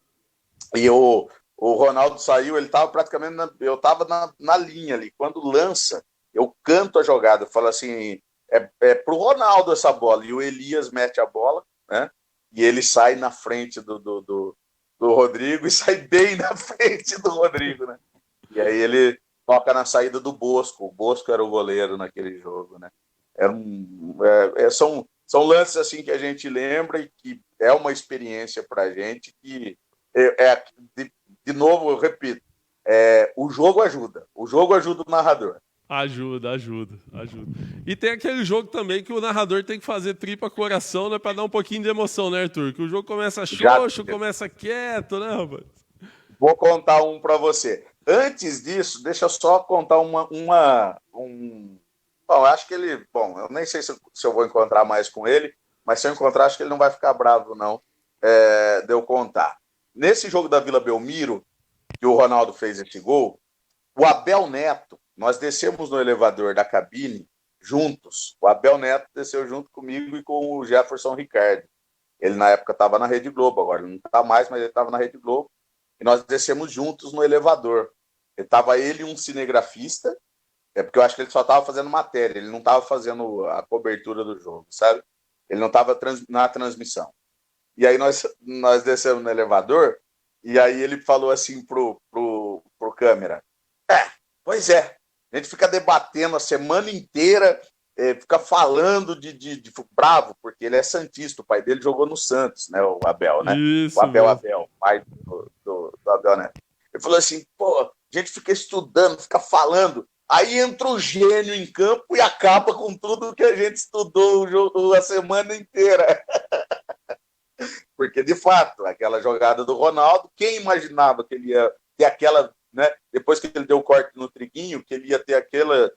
E o Ronaldo saiu, ele estava praticamente, eu estava na linha ali. Quando lança, eu canto a jogada, eu falo assim, é pro Ronaldo essa bola. E o Elias mete a bola, né? E ele sai na frente do do Rodrigo e sai bem na frente do Rodrigo, né? E aí ele toca na saída do Bosco. O Bosco era o goleiro naquele jogo, né? São lances assim que a gente lembra e que é uma experiência para a gente que, de novo, eu repito, o jogo ajuda. O jogo ajuda o narrador. Ajuda. E tem aquele jogo também que o narrador tem que fazer tripa coração, né? Pra dar um pouquinho de emoção, né, Arthur? Que o jogo começa xoxo, começa quieto, né, rapaz? Vou contar um para você. Antes disso, deixa eu só contar Bom, acho que ele... Bom, eu nem sei se eu vou encontrar mais com ele, mas se eu encontrar, acho que ele não vai ficar bravo, não, de eu contar. Nesse jogo da Vila Belmiro, que o Ronaldo fez esse gol, o Abel Neto, nós descemos no elevador da cabine juntos. O Abel Neto desceu junto comigo e com o Jefferson Ricardo. Ele, na época, estava na Rede Globo, agora ele não está mais, mas ele estava na Rede Globo. E nós descemos juntos no elevador. Estava ele e um cinegrafista, porque eu acho que ele só estava fazendo matéria, ele não estava fazendo a cobertura do jogo, sabe? Ele não estava na transmissão. E aí nós descemos no elevador, e aí ele falou assim pro câmera, pois é, a gente fica debatendo a semana inteira, fica falando de bravo, porque ele é santista, o pai dele jogou no Santos, né, o Abel, né? Isso, o Abel, pai do Abel, né? Ele falou assim, pô, a gente fica estudando, fica falando, aí entra o gênio em campo e acaba com tudo que a gente estudou a semana inteira. Porque, de fato, aquela jogada do Ronaldo, quem imaginava que ele ia ter aquela, né? Depois que ele deu o corte no Triguinho, que ele ia ter aquela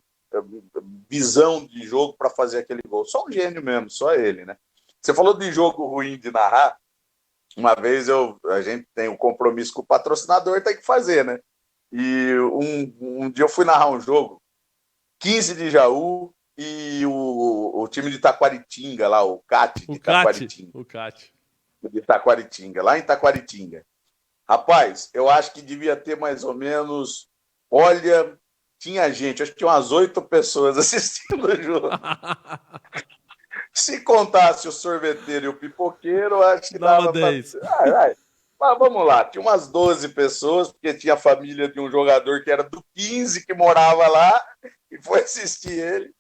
visão de jogo para fazer aquele gol. Só um gênio mesmo, só ele, né? Você falou de jogo ruim de narrar. Uma vez a gente tem um compromisso com o patrocinador, tem que fazer, né? E um dia eu fui narrar um jogo, 15 de Jaú e o time de Taquaritinga lá, o CAT de Taquaritinga. O CAT. De Taquaritinga, lá em Taquaritinga. Rapaz, eu acho que devia ter mais ou menos... Olha, tinha gente, acho que tinha umas 8 pessoas assistindo o jogo. Se contasse o sorveteiro e o pipoqueiro, eu acho que dava 10. Mas vamos lá, tinha umas 12 pessoas, porque tinha a família de um jogador que era do 15, que morava lá, e foi assistir ele.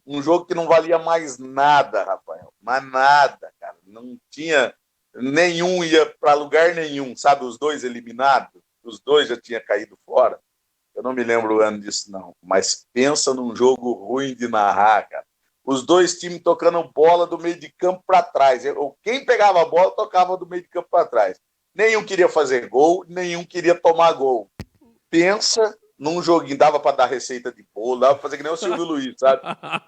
Um jogo que não valia mais nada, Rafael. Mas nada, cara. Não tinha... Nenhum ia para lugar nenhum, sabe? Os dois eliminados, os dois já tinham caído fora. Eu não me lembro o ano disso, não. Mas pensa num jogo ruim de narrar, cara. Os dois times tocando bola do meio de campo para trás. Quem pegava a bola tocava do meio de campo para trás. Nenhum queria fazer gol, nenhum queria tomar gol. Pensa num joguinho, dava para dar receita de bolo, dava para fazer que nem o Silvio Luiz, sabe?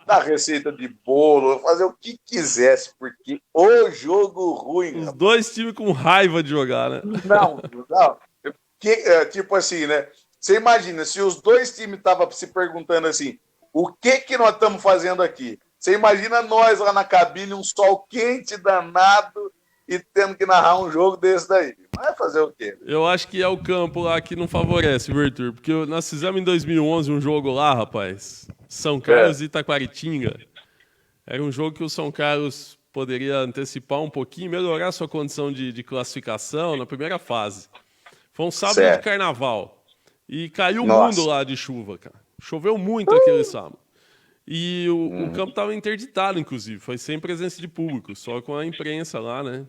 Dar receita de bolo, fazer o que quisesse, porque o jogo ruim... Os dois times com raiva de jogar, né? Não. Tipo assim, né? Você imagina, se os dois times estavam se perguntando assim, o que nós estamos fazendo aqui? Você imagina nós lá na cabine, um sol quente danado e tendo que narrar um jogo desse daí. Vai fazer o quê? Eu acho que é o campo lá que não favorece, viu, Arthur? Porque nós fizemos em 2011 um jogo lá, rapaz. São Carlos e Taquaritinga. Era um jogo que o São Carlos poderia antecipar um pouquinho, melhorar sua condição de classificação na primeira fase. Foi um sábado de carnaval. E caiu o mundo lá de chuva, cara. Choveu muito aquele sábado. E o campo estava interditado, inclusive. Foi sem presença de público, só com a imprensa lá, né?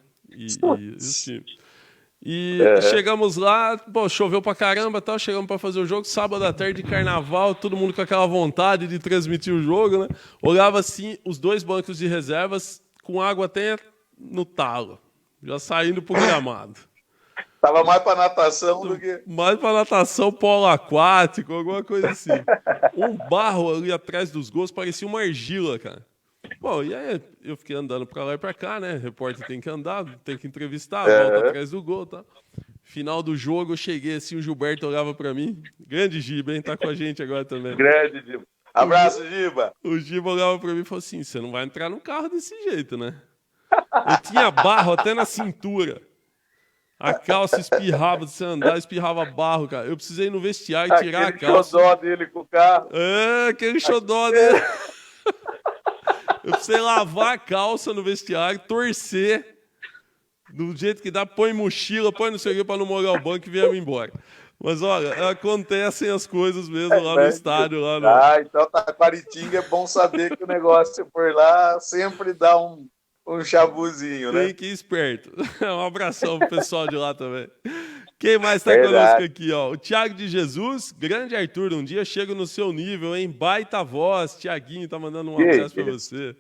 E chegamos lá, bom, choveu pra caramba, tal, chegamos para fazer o jogo, sábado à tarde de carnaval, todo mundo com aquela vontade de transmitir o jogo, né? Olhava assim, os dois bancos de reservas com água até no talo, já saindo pro gramado. Tava mais para natação do que... Mais para natação, polo aquático, alguma coisa assim. Um barro ali atrás dos gols, parecia uma argila, cara. Bom, e aí eu fiquei andando para lá e para cá, né? Repórter tem que andar, tem que entrevistar, volta atrás do gol, tá? Final do jogo, eu cheguei assim, o Gilberto olhava para mim. Grande Giba, hein? Tá com a gente agora também. Grande Giba. Abraço, Giba. O Giba olhava para mim e falou assim, você não vai entrar no carro desse jeito, né? Eu tinha barro até na cintura. A calça espirrava, de você andar, espirrava barro, cara. Eu precisei ir no vestiário e tirar a calça. Aquele xodó dele com o carro. Aquele xodó dele. Eu precisei lavar a calça no vestiário, torcer, do jeito que dá, põe mochila, põe não sei o que pra não molhar o banco e viemos embora. Mas olha, acontecem as coisas mesmo lá no estádio. Lá no... Então Taquaritinga é bom saber que o negócio por lá sempre dá um chabuzinho, né? Tem que ir esperto. Um abração pro pessoal de lá também. Quem mais tá conosco aqui, ó? O Thiago de Jesus. Grande Arthur, um dia chego no seu nível, hein? Baita voz. Tiaguinho tá mandando um abraço pra você.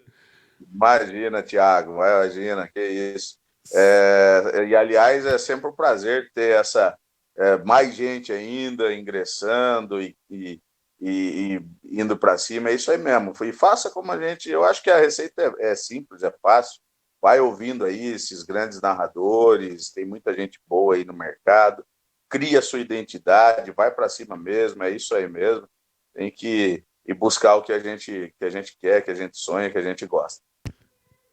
Imagina, Thiago. Imagina, que isso. E, aliás, é sempre um prazer ter mais gente ainda ingressando e indo para cima. É isso aí mesmo. E faça como a gente... Eu acho que a receita é simples, é fácil. Vai ouvindo aí esses grandes narradores, tem muita gente boa aí no mercado, cria sua identidade, vai para cima mesmo, é isso aí mesmo. Tem que ir buscar o que a gente quer, que a gente sonha, que a gente gosta.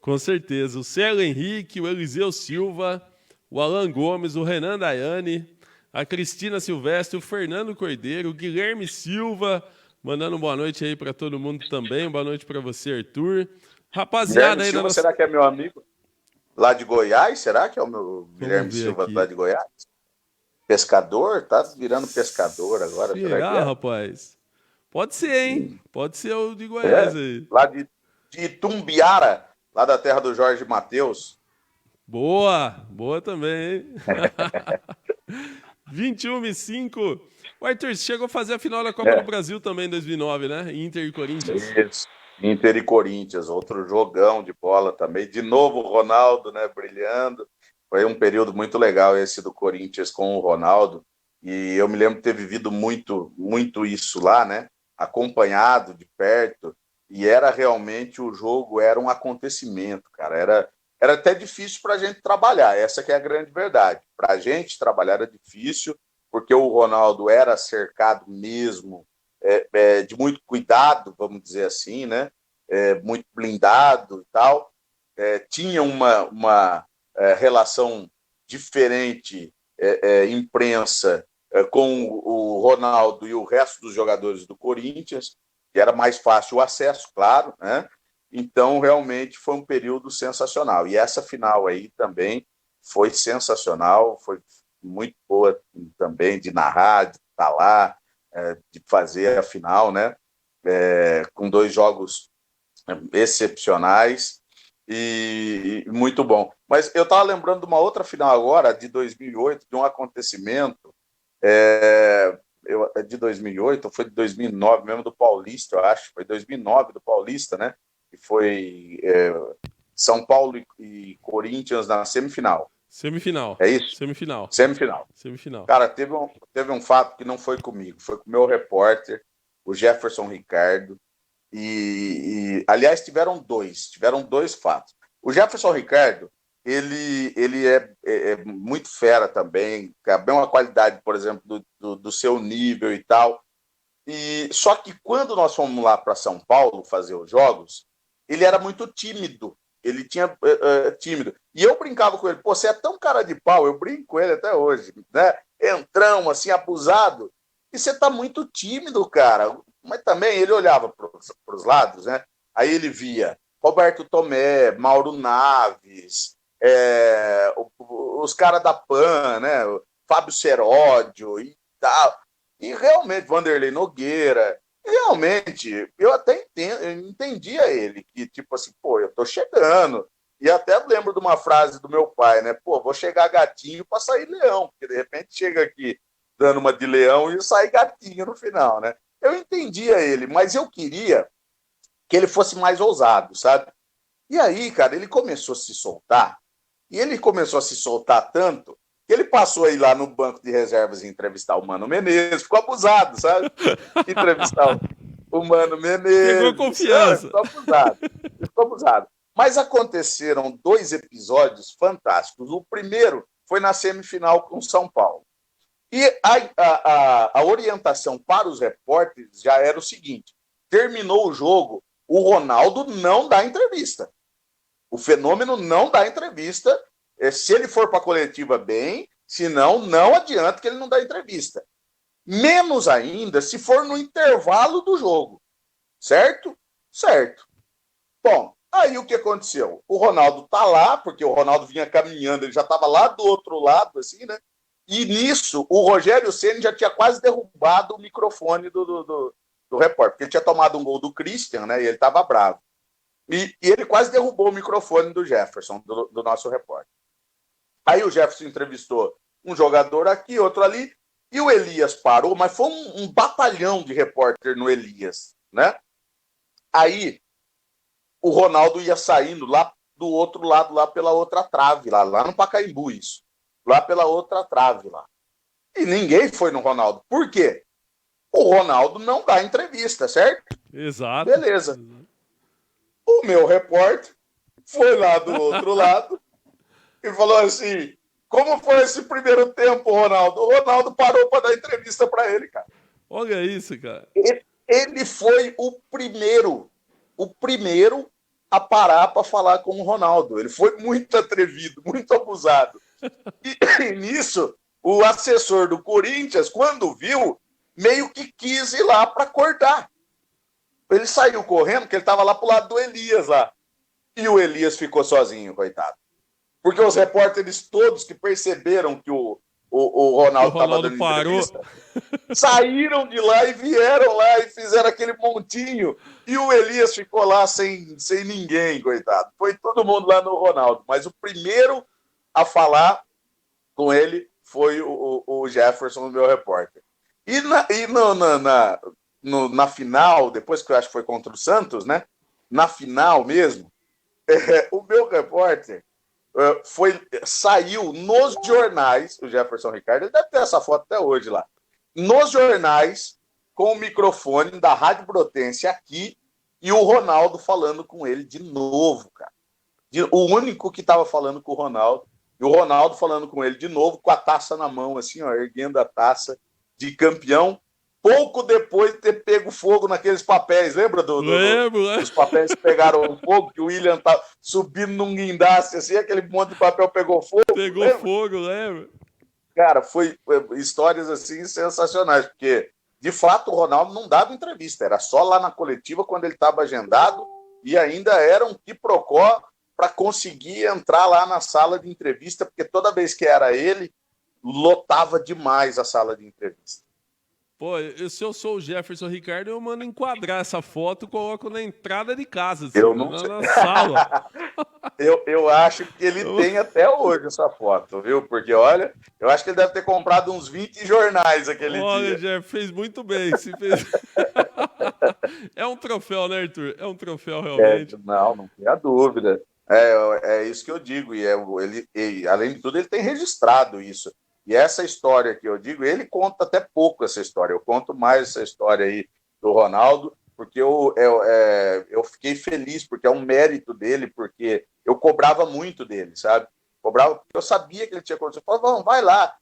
Com certeza. O Célio Henrique, o Eliseu Silva, o Alan Gomes, o Renan Daiane, a Cristina Silvestre, o Fernando Cordeiro, o Guilherme Silva, mandando boa noite aí para todo mundo também. Boa noite para você, Arthur. Rapaziada, Guilherme Silva, será que é meu amigo lá de Goiás? Será que é o meu Guilherme Silva lá de Goiás? Pescador? Tá virando pescador agora. Será, rapaz? Pode ser, hein? Pode ser o de Goiás aí. Lá de Itumbiara, lá da terra do Jorge Mateus. Boa também, hein? 21-5. O Arthur, você chegou a fazer a final da Copa do Brasil também em 2009, né? Inter e Corinthians. Isso. Inter e Corinthians, outro jogão de bola também. De novo o Ronaldo, né, brilhando. Foi um período muito legal esse do Corinthians com o Ronaldo. E eu me lembro de ter vivido muito isso lá, né? Acompanhado de perto. E era realmente, o jogo era um acontecimento, cara. Era até difícil para a gente trabalhar. Essa que é a grande verdade. Para a gente trabalhar era difícil, porque o Ronaldo era cercado mesmo de muito cuidado, vamos dizer assim, né? Muito blindado e tal. Tinha uma relação diferente, imprensa, com o Ronaldo e o resto dos jogadores do Corinthians, que era mais fácil o acesso, claro, né? Então, realmente, foi um período sensacional. E essa final aí também foi sensacional, foi muito boa também de narrar, de estar lá, de fazer a final, né? Com 2 jogos excepcionais e muito bom. Mas eu estava lembrando de uma outra final agora, de 2008, de um acontecimento de 2008, ou foi de 2009 mesmo, do Paulista, eu acho, foi 2009 do Paulista, né? Que foi São Paulo e Corinthians na semifinal. Semifinal. É isso? Semifinal. Cara, teve um fato que não foi comigo, foi com o meu repórter, o Jefferson Ricardo, aliás, tiveram dois fatos. O Jefferson Ricardo, ele é muito fera também, a mesma qualidade, por exemplo, do seu nível e tal. Só que quando nós fomos lá para São Paulo fazer os jogos, ele era muito tímido. Ele tinha tímido. E eu brincava com ele. Pô, você é tão cara de pau, eu brinco com ele até hoje, né? Entrão, assim, abusado. E você tá muito tímido, cara. Mas também ele olhava para os lados, né? Aí ele via Roberto Tomé, Mauro Naves, os caras da PAN, né? Fábio Seródio e tal. E realmente, Vanderlei Nogueira. Realmente, eu até entendia ele, que tipo assim, pô, eu tô chegando. E até lembro de uma frase do meu pai, né? Pô, vou chegar gatinho para sair leão, porque de repente chega aqui dando uma de leão e sai gatinho no final, né? Eu entendia ele, mas eu queria que ele fosse mais ousado, sabe? E aí, cara, ele começou a se soltar, e ele começou a se soltar tanto que ele passou aí lá no banco de reservas e entrevistar o Mano Menezes, ficou abusado, sabe? Entrevistar o Mano Menezes. Pegou confiança. Ficou abusado. Mas aconteceram 2 episódios fantásticos. O primeiro foi na semifinal com São Paulo. E a orientação para os repórteres já era o seguinte: terminou o jogo, o Ronaldo não dá entrevista. O Fenômeno não dá entrevista. Se ele for para a coletiva, bem, senão não adianta que ele não dá entrevista. Menos ainda se for no intervalo do jogo. Certo? Certo. Bom, Aí o que aconteceu? O Ronaldo tá lá, porque o Ronaldo vinha caminhando, ele já estava lá do outro lado, assim, né? E nisso, o Rogério Ceni já tinha quase derrubado o microfone do repórter, porque ele tinha tomado um gol do Christian, né? E ele estava bravo. E ele quase derrubou o microfone do Jefferson, do nosso repórter. Aí o Jefferson entrevistou um jogador aqui, outro ali, e o Elias parou, mas foi um batalhão de repórter no Elias, né? Aí o Ronaldo ia saindo lá do outro lado, lá pela outra trave, lá no Pacaembu, isso. Lá pela outra trave, lá. E ninguém foi no Ronaldo. Por quê? O Ronaldo não dá entrevista, certo? Exato. Beleza. O meu repórter foi lá do outro lado e falou assim, como foi esse primeiro tempo, Ronaldo? O Ronaldo parou para dar entrevista para ele, cara. Olha isso, cara. Ele foi o primeiro a parar para falar com o Ronaldo. Ele foi muito atrevido, muito abusado. E nisso, o assessor do Corinthians, quando viu, meio que quis ir lá para cortar. Ele saiu correndo, porque ele estava lá pro lado do Elias lá. E o Elias ficou sozinho, coitado. Porque os repórteres todos que perceberam que o Ronaldo estava dando entrevista, saíram de lá e vieram lá e fizeram aquele montinho. E o Elias ficou lá sem ninguém, coitado. Foi todo mundo lá no Ronaldo. Mas o primeiro a falar com ele foi o Jefferson, o meu repórter. E na final, depois que eu acho que foi contra o Santos, né? Na final mesmo, o meu repórter saiu nos jornais, o Jefferson Ricardo, ele deve ter essa foto até hoje lá, nos jornais, com o microfone da Rádio Brotense aqui, e o Ronaldo falando com ele de novo, cara. O único que estava falando com o Ronaldo, e o Ronaldo falando com ele de novo, com a taça na mão, assim, ó, erguendo a taça de campeão, pouco depois de ter pego fogo naqueles papéis, lembra Lembro. dos papéis que pegaram fogo, que o William tá subindo num guindaste, assim, aquele monte de papel pegou fogo. Pegou lembra? fogo, lembra? Cara, foi histórias assim sensacionais, porque de fato o Ronaldo não dava entrevista, era só lá na coletiva quando ele estava agendado e ainda era um quiprocó para conseguir entrar lá na sala de entrevista, porque toda vez que era ele, lotava demais a sala de entrevista. Pô, se eu sou o Jefferson Ricardo, eu mando enquadrar essa foto e coloco na entrada de casa, assim, Eu não sei. na sala. Eu acho que ele tem até hoje essa foto, viu? Porque, olha, eu acho que ele deve ter comprado uns 20 jornais aquele dia. Olha, Jeff, fez muito bem. Fez... É um troféu, né, Arthur? É um troféu, realmente. Não tenha dúvida. É isso que eu digo. E além de tudo, ele tem registrado isso. E essa história que eu digo, ele conta até pouco essa história. Eu conto mais essa história aí do Ronaldo, porque eu fiquei feliz, porque é um mérito dele, porque eu cobrava muito dele, sabe? Cobrava, porque eu sabia que ele tinha condição. Eu falava, vai lá.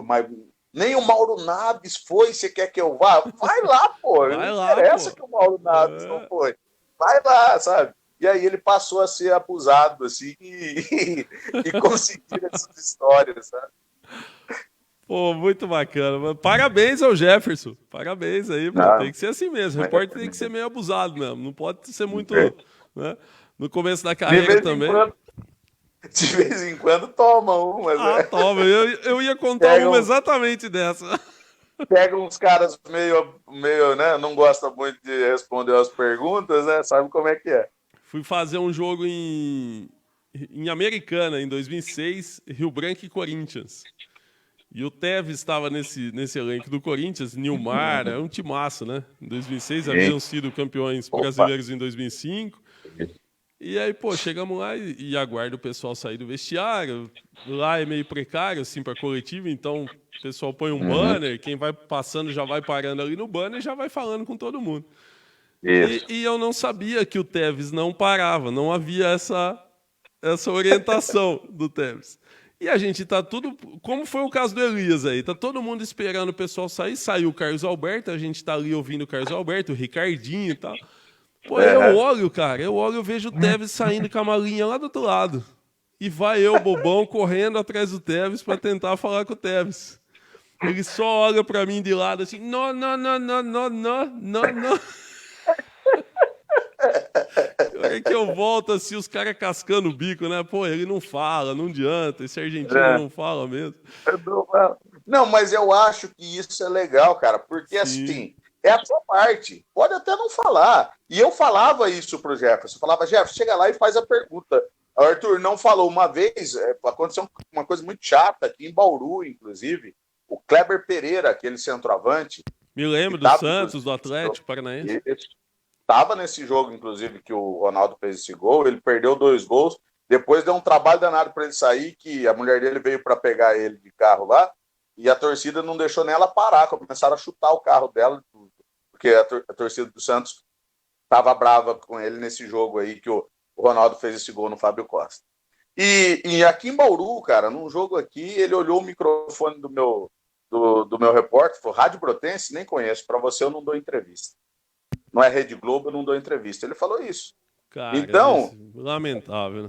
Mas nem o Mauro Naves foi, você quer que eu vá? Vai lá, pô. Não interessa que o Mauro Naves não foi. Vai lá, sabe? E aí ele passou a ser abusado, assim, e conseguir essas histórias, sabe? Pô, muito bacana. Parabéns ao Jefferson. Parabéns aí, mano. Tem que ser assim mesmo. O repórter tem que ser meio abusado mesmo. Não pode ser muito... Né? No começo da carreira também. De vez em quando toma uma. Toma. Eu ia contar uma exatamente dessa. Pega uns caras meio, né? Não gosta muito de responder as perguntas, né? Sabe como é que é. Fui fazer um jogo em Americana, em 2006, Rio Branco e Corinthians. E o Tevez estava nesse elenco do Corinthians, Nilmar, é um timaço, né? Em 2006, haviam sido campeões brasileiros em 2005. E aí, pô, chegamos lá e aguarda o pessoal sair do vestiário. Lá é meio precário, assim, para coletiva, então o pessoal põe um banner, quem vai passando já vai parando ali no banner e já vai falando com todo mundo. E eu não sabia que o Tevez não parava, não havia essa orientação do Tevez. E a gente tá tudo, como foi o caso do Elias aí, tá todo mundo esperando o pessoal sair, saiu o Carlos Alberto, a gente tá ali ouvindo o Carlos Alberto, o Ricardinho e tal. Pô, eu olho, eu vejo o Tevez saindo com a malinha lá do outro lado. E vai eu, bobão, correndo atrás do Tevez para tentar falar com o Tevez. Ele só olha para mim de lado assim, não. É que eu volto assim, os caras cascando o bico, né? Pô, ele não fala, não adianta, esse argentino não fala mesmo. Não, mas eu acho que isso é legal, cara, porque Sim. assim, é a sua parte. Pode até não falar. E eu falava isso pro Jefferson. Eu falava, Jefferson, chega lá e faz a pergunta. O Arthur não falou uma vez, aconteceu uma coisa muito chata aqui em Bauru, inclusive. O Kleber Pereira, aquele centroavante. Me lembro do tava, Santos, do Atlético Paranaense. Estava nesse jogo, inclusive, que o Ronaldo fez esse gol. Ele perdeu 2 gols. Depois deu um trabalho danado para ele sair, que a mulher dele veio para pegar ele de carro lá. E a torcida não deixou nem ela parar, começaram a chutar o carro dela, porque a torcida do Santos estava brava com ele nesse jogo aí, que o Ronaldo fez esse gol no Fábio Costa. E aqui em Bauru, cara, num jogo aqui, ele olhou o microfone do meu repórter, falou, Rádio Brotense, nem conheço, para você eu não dou entrevista. Não é Rede Globo, eu não dou entrevista. Ele falou isso. Cara, então, lamentável, né?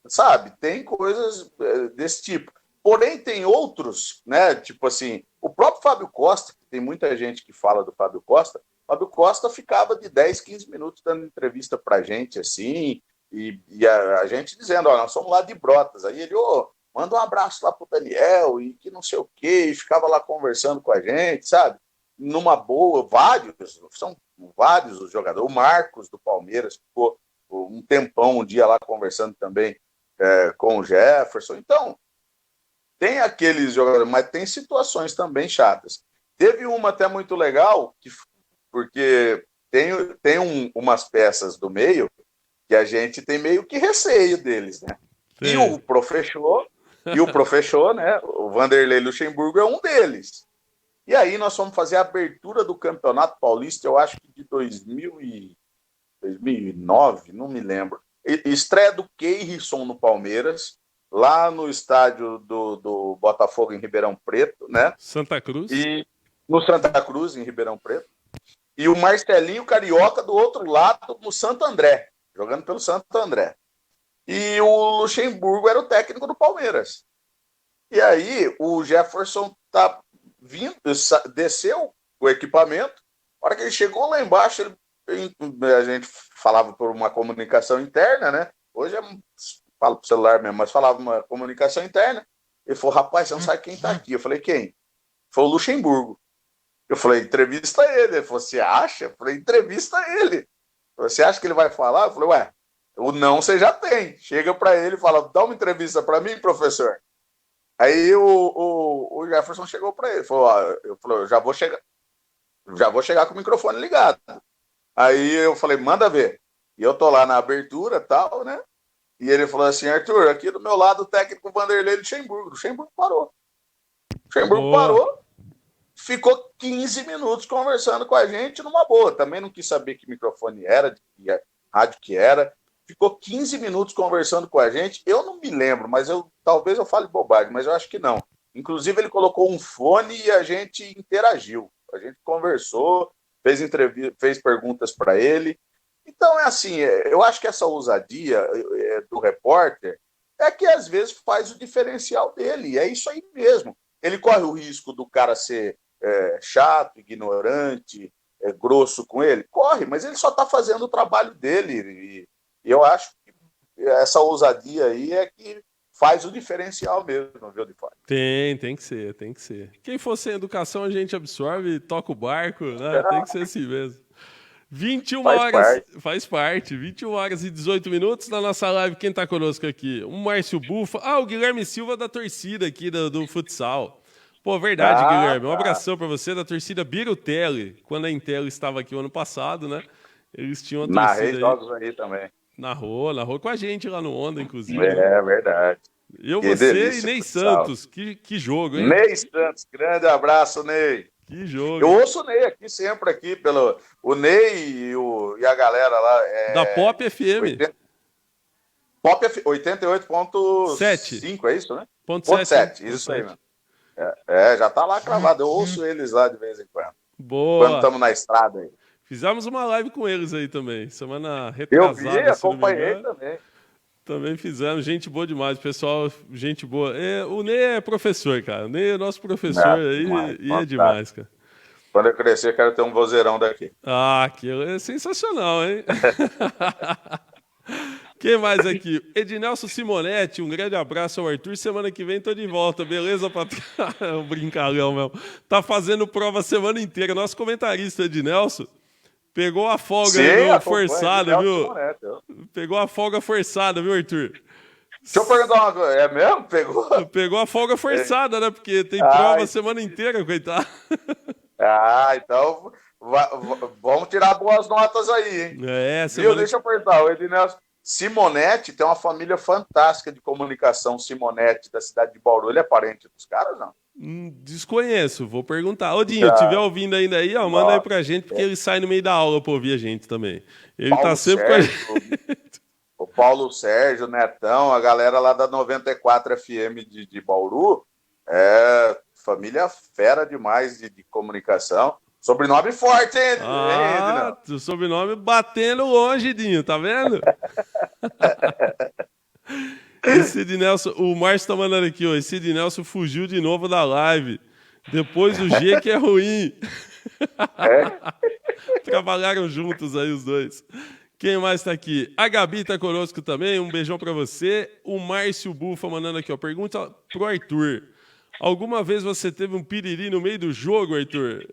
Sabe, tem coisas desse tipo. Porém, tem outros, né? Tipo assim, o próprio Fábio Costa, que tem muita gente que fala do Fábio Costa, Fábio Costa ficava de 10, 15 minutos dando entrevista pra gente, assim, e a gente dizendo, ó, nós somos lá de Brotas. Aí ele, manda um abraço lá pro Daniel, e que não sei o quê, e ficava lá conversando com a gente, sabe? Numa boa, são vários os jogadores. O Marcos, do Palmeiras, ficou um tempão, um dia lá conversando também com o Jefferson. Então, tem aqueles jogadores, mas tem situações também chatas. Teve uma até muito legal, porque tem umas peças do meio que a gente tem meio que receio deles, né? E o professor, né? O Vanderlei Luxemburgo é um deles. E aí nós fomos fazer a abertura do Campeonato Paulista, eu acho que de 2009, não me lembro. Estreia do Keirson no Palmeiras, lá no estádio do Botafogo em Ribeirão Preto, né? Santa Cruz. E no Santa Cruz, em Ribeirão Preto. E o Marcelinho Carioca do outro lado, no Santo André, jogando pelo Santo André. E o Luxemburgo era o técnico do Palmeiras. E aí o Jefferson desceu o equipamento. Na hora que ele chegou lá embaixo, a gente falava por uma comunicação interna, né? Hoje falo pro celular mesmo, mas falava uma comunicação interna. Ele falou, rapaz, você não sabe quem tá aqui. Eu falei, quem? Foi o Luxemburgo. Eu falei, entrevista ele. Ele falou, você acha? Eu falei, entrevista ele. Você acha que ele vai falar? Eu falei, ué, o não você já tem. Chega para ele e fala, dá uma entrevista para mim, professor. Aí o Jefferson chegou para ele, falou, eu falei, já vou chegar com o microfone ligado. Aí eu falei, manda ver. E eu tô lá na abertura e tal, né? E ele falou assim, Arthur, aqui do meu lado o técnico Vanderlei Luxemburgo. Luxemburgo parou. Ficou 15 minutos conversando com a gente numa boa. Também não quis saber que microfone era, de que rádio que era. Ficou 15 minutos conversando com a gente. Eu não me lembro, mas talvez eu fale bobagem, mas eu acho que não. Inclusive, ele colocou um fone e a gente interagiu. A gente conversou, fez perguntas para ele. Então, é assim, eu acho que essa ousadia do repórter é que às vezes faz o diferencial dele. É isso aí mesmo. Ele corre o risco do cara ser chato, ignorante, grosso com ele? Corre, mas ele só está fazendo o trabalho dele. E eu acho que essa ousadia aí é que faz o diferencial mesmo, viu, de fora. Tem que ser, tem que ser. Quem for sem educação, a gente absorve, toca o barco, né? Tem que ser assim mesmo. 21 horas, faz parte, 21 horas e 18 minutos na nossa live. Quem tá conosco aqui? O Márcio Bufa. O Guilherme Silva da torcida aqui do futsal. Pô, verdade, Guilherme. Um abração pra você da torcida Birutelli. Quando a Intel estava aqui o ano passado, né? Eles tinham a torcida. Narrei jogos aí também. Narrou com a gente lá no Onda, inclusive. É verdade. Eu, que você delícia, e Ney Santos. Que jogo, hein? Ney Santos, grande abraço, Ney. Que jogo. Eu ouço o Ney aqui sempre, pelo o Ney e a galera lá. Da Pop FM. Pop 88.5, é isso, né? Ponto 7, isso aí, mano. Já tá lá cravado. Eu ouço eles lá de vez em quando. Boa. Quando estamos na estrada aí. Fizemos uma live com eles aí também, semana retrasada. Eu vi, acompanhei também. Também fizemos, gente boa demais, pessoal, gente boa. O Ney é professor, cara. O Ney é nosso professor aí e é demais, cara. Quando eu crescer, eu quero ter um vozeirão daqui. Aquilo é sensacional, hein? Quem mais aqui? Ednelson Simonetti, um grande abraço ao Arthur. Semana que vem tô de volta, beleza, patrão? Um brincalhão mesmo. Tá fazendo prova a semana inteira. Nosso comentarista Ednelson pegou a folga forçada, viu? Simonetti, pegou a folga forçada, viu, Arthur? Deixa eu perguntar uma coisa, é mesmo? Pegou a folga forçada, né? Porque tem prova a semana inteira, coitado. Então vamos tirar boas notas aí, hein? Viu? Deixa eu perguntar, o Ednelson Simonetti tem uma família fantástica de comunicação, Simonetti, da cidade de Bauru. Ele é parente dos caras, não? Desconheço, vou perguntar. Ô, Dinho, estiver ouvindo ainda aí, ó, manda aí pra gente, porque ele sai no meio da aula pra ouvir a gente também. Ele Paulo tá sempre Sérgio, com a gente. O Paulo Sérgio, Netão, a galera lá da 94 FM de Bauru, família fera demais de comunicação. Sobrenome forte, hein? O sobrenome batendo longe, Dinho, tá vendo? Esse Ednelson, o Márcio tá mandando aqui, ó. Esse Ednelson fugiu de novo da live. Depois o G que é ruim. Trabalharam juntos aí os dois. Quem mais tá aqui? A Gabi tá conosco também. Um beijão pra você. O Márcio Bufa mandando aqui, ó. Pergunta pro Arthur. Alguma vez você teve um piriri no meio do jogo, Arthur?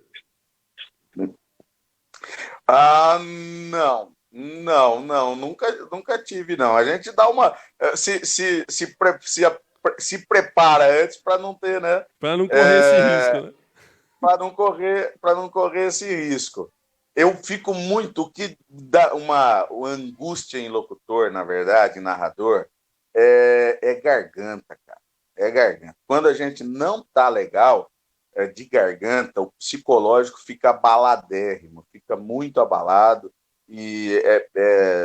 Não. Nunca tive, não. A gente dá uma... Se prepara antes para não ter, né? Para não correr esse risco, né? Para não correr esse risco. Eu fico muito... O que dá uma angústia em locutor, na verdade, narrador, é garganta, cara. É garganta. Quando a gente não tá legal de garganta, o psicológico fica abaladérrimo, fica muito abalado e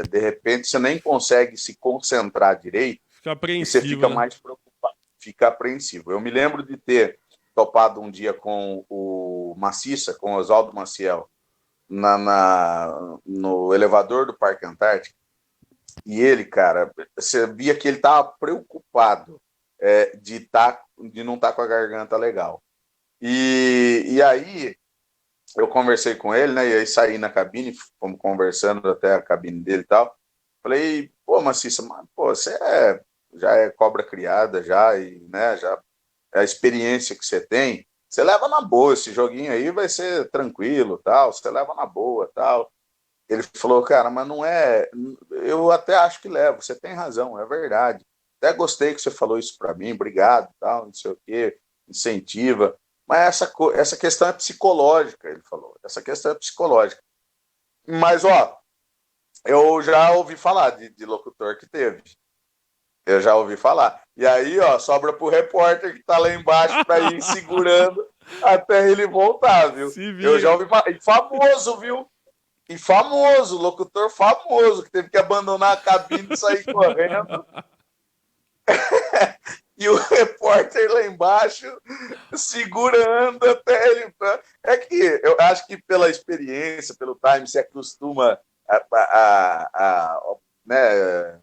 de repente você nem consegue se concentrar direito. Fica apreensivo, e você fica, né, mais preocupado, fica apreensivo. Eu me lembro de ter topado um dia com o Maciça, com o Oswaldo Maciel, no elevador do Parque Antártico, e ele, cara, você via que ele estava preocupado de não estar com a garganta legal. E aí eu conversei com ele, né? E aí saí na cabine, fomos conversando até a cabine dele e tal. Falei, pô, Maciça, você já é cobra criada, né? Já é a experiência que você tem. Você leva na boa, esse joguinho aí vai ser tranquilo, tal. Você leva na boa, tal. Ele falou, cara, mas não é. Eu até acho que levo. Você tem razão, é verdade. Até gostei que você falou isso para mim, obrigado, tal, não sei o quê, incentiva. Mas essa questão é psicológica, ele falou. Essa questão é psicológica. Mas, ó, eu já ouvi falar de locutor que teve. Eu já ouvi falar. E aí, ó, sobra pro repórter que tá lá embaixo para ir segurando até ele voltar, viu? Eu já ouvi falar. E famoso, viu? E famoso, locutor famoso, que teve que abandonar a cabine e sair correndo. E o repórter lá embaixo segurando até ele. É que eu acho que pela experiência, pelo time, se acostuma né,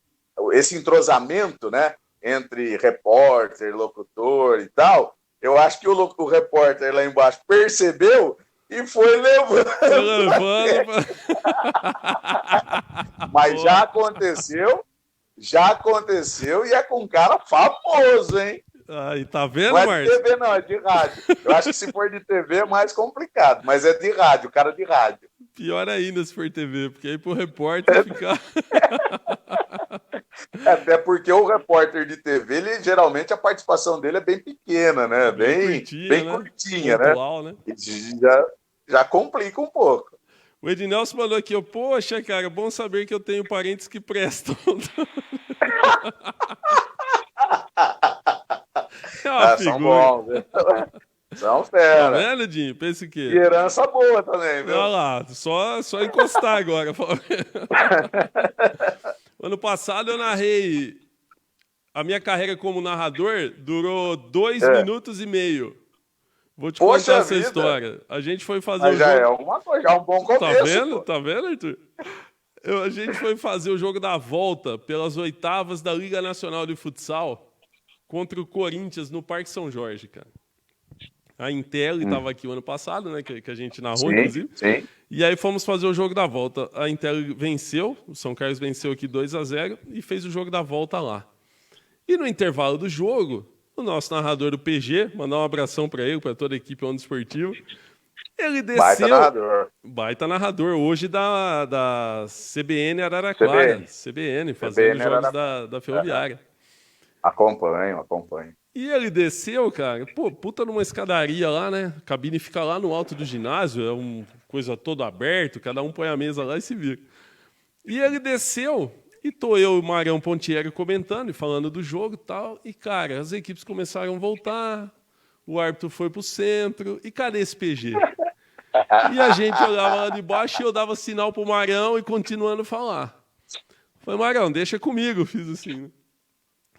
esse entrosamento, né, entre repórter, locutor e tal. Eu acho que o repórter lá embaixo percebeu e foi levando. Mas já aconteceu e é com um cara famoso, hein? Aí, tá vendo, Não é Márcio? de TV, não, é de rádio. Eu acho que se for de TV é mais complicado, mas é de rádio, cara de rádio. Pior ainda se for TV, porque aí pro repórter ficar... Até porque o repórter de TV, ele, geralmente a participação dele é bem pequena, né? Bem curtinha, pontual, né? Já complica um pouco. O Ednelson mandou aqui, poxa, cara, bom saber que eu tenho parentes que prestam. São bons, né? São fera. Tá vendo, Dinho? Pensa que... E herança boa também, viu? Olha lá, só encostar agora. Ano passado eu narrei... A minha carreira como narrador durou 2 minutos e meio. Vou te contar essa história. A gente foi fazer o jogo... Já é alguma coisa, já é um bom começo. Tá vendo? Pô. Tá vendo, Arthur? A gente foi fazer o jogo da volta pelas 8ª da Liga Nacional de Futsal contra o Corinthians no Parque São Jorge, cara. A Intel estava aqui o ano passado, né? Que a gente narrou, Sim, inclusive. sim. E aí fomos fazer o jogo da volta. A Intel venceu, o São Carlos venceu aqui 2-0 e fez o jogo da volta lá. E no intervalo do jogo, o nosso narrador, o PG, mandar um abração para ele, para toda a equipe Onda Esportivo, ele desceu... Baita narrador. Baita narrador, hoje da CBN Araraquara. CBN, fazendo CBN jogos Araraquara. da Ferroviária. Acompanho. E ele desceu, cara, pô, puta numa escadaria lá, né? A cabine fica lá no alto do ginásio, é uma coisa toda aberta, cada um põe a mesa lá e se vira. E ele desceu, e tô eu e o Marião Pontieri comentando e falando do jogo e tal, e, cara, as equipes começaram a voltar, o árbitro foi pro centro, e cadê esse PG? E a gente olhava lá de baixo e eu dava sinal pro Marião e continuando a falar. Falei, Marião, deixa comigo, fiz assim, né?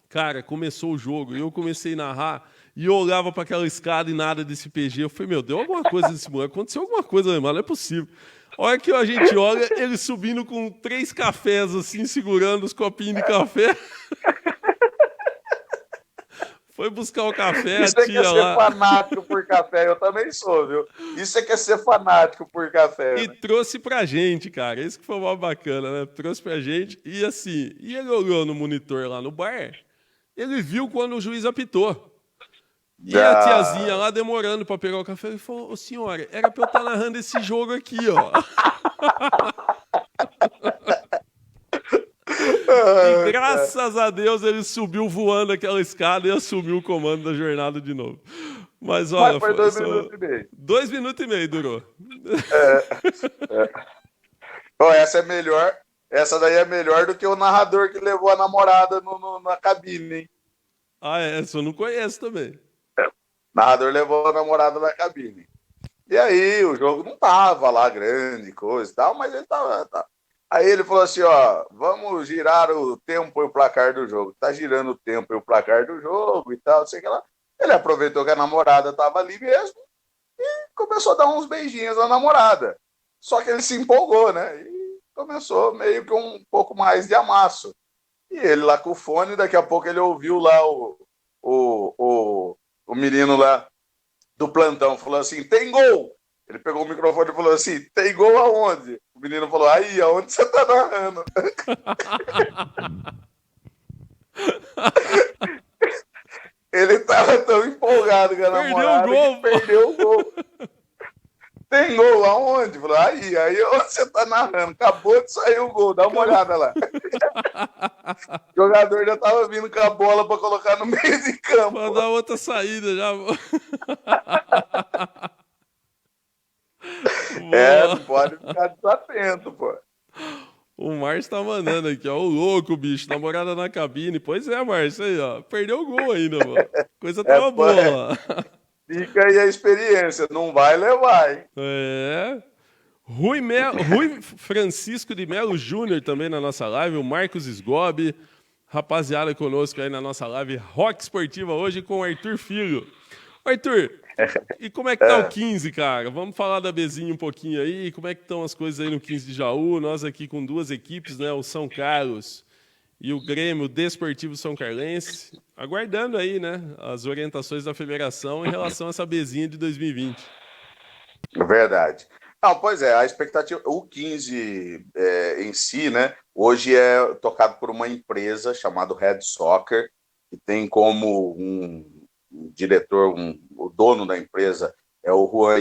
Cara, começou o jogo e eu comecei a narrar e eu olhava para aquela escada e nada desse PG. Eu falei, meu, deu alguma coisa nesse moleque. Aconteceu alguma coisa, mano, não é possível. A hora que a gente olha, ele subindo com 3 cafés, assim, segurando os copinhos de café. Foi buscar o café, Isso a é que é tia ser lá. fanático por café, eu também sou, viu? Isso é que é ser fanático por café. E Né? trouxe pra gente, cara. Isso que foi uma bacana, né? Trouxe pra gente. E assim, e ele olhou no monitor lá no bar, ele viu quando o juiz apitou. E a tiazinha lá demorando pra pegar o café, ele falou, ô senhora, era pra eu estar narrando esse jogo aqui, ó. E graças a Deus ele subiu voando aquela escada e assumiu o comando da jornada de novo. Mas olha, Mas foi 2 minutos e meio. 2 minutos e meio durou. Pô, essa é melhor. Essa daí é melhor do que o narrador que levou a namorada na cabine, hein? Ah, essa eu não conheço também. O narrador levou a namorada na cabine. E aí, o jogo não tava lá grande, coisa e tal, mas ele tava. Aí ele falou assim, ó, vamos girar o tempo e o placar do jogo. Tá girando o tempo e o placar do jogo e tal, sei que lá. Ele aproveitou que a namorada tava ali mesmo e começou a dar uns beijinhos à namorada. Só que ele se empolgou, né? E começou meio que um pouco mais de amasso. E ele lá com o fone, daqui a pouco ele ouviu lá o menino lá do plantão, falou assim, tem gol! Ele pegou o microfone e falou assim, tem gol aonde? O menino falou, aí, aonde você tá narrando? Ele tava tão empolgado com a namorada que perdeu o gol. Tem gol aonde? Falou, aí onde você tá narrando? Acabou de sair o gol, dá uma olhada lá. O jogador já tava vindo com a bola pra colocar no meio de campo. Pra dar outra saída já. Não pode ficar desatento, pô. O Márcio tá mandando aqui, ó. O louco, bicho. Namorada na cabine. Pois é, Márcio, aí, ó. Perdeu o gol ainda, mano. Coisa tava boa lá. Fica aí a experiência. Não vai levar, hein? É. Rui Francisco de Melo Júnior também na nossa live. O Marcos Esgobi. Rapaziada conosco aí na nossa live Rock Esportiva hoje com o Arthur Filho. Arthur, e como é que tá o 15, cara? Vamos falar da Bezinha um pouquinho aí. Como é que estão as coisas aí no 15 de Jaú? Nós aqui com 2 equipes, né? O São Carlos e o Grêmio Desportivo São Carlense. Aguardando aí, né? As orientações da federação em relação a essa Bezinha de 2020. Verdade. Não, pois é, a expectativa... O 15 em si, né? Hoje é tocado por uma empresa chamada Red Soccer, que tem como um diretor, o dono da empresa é o Juan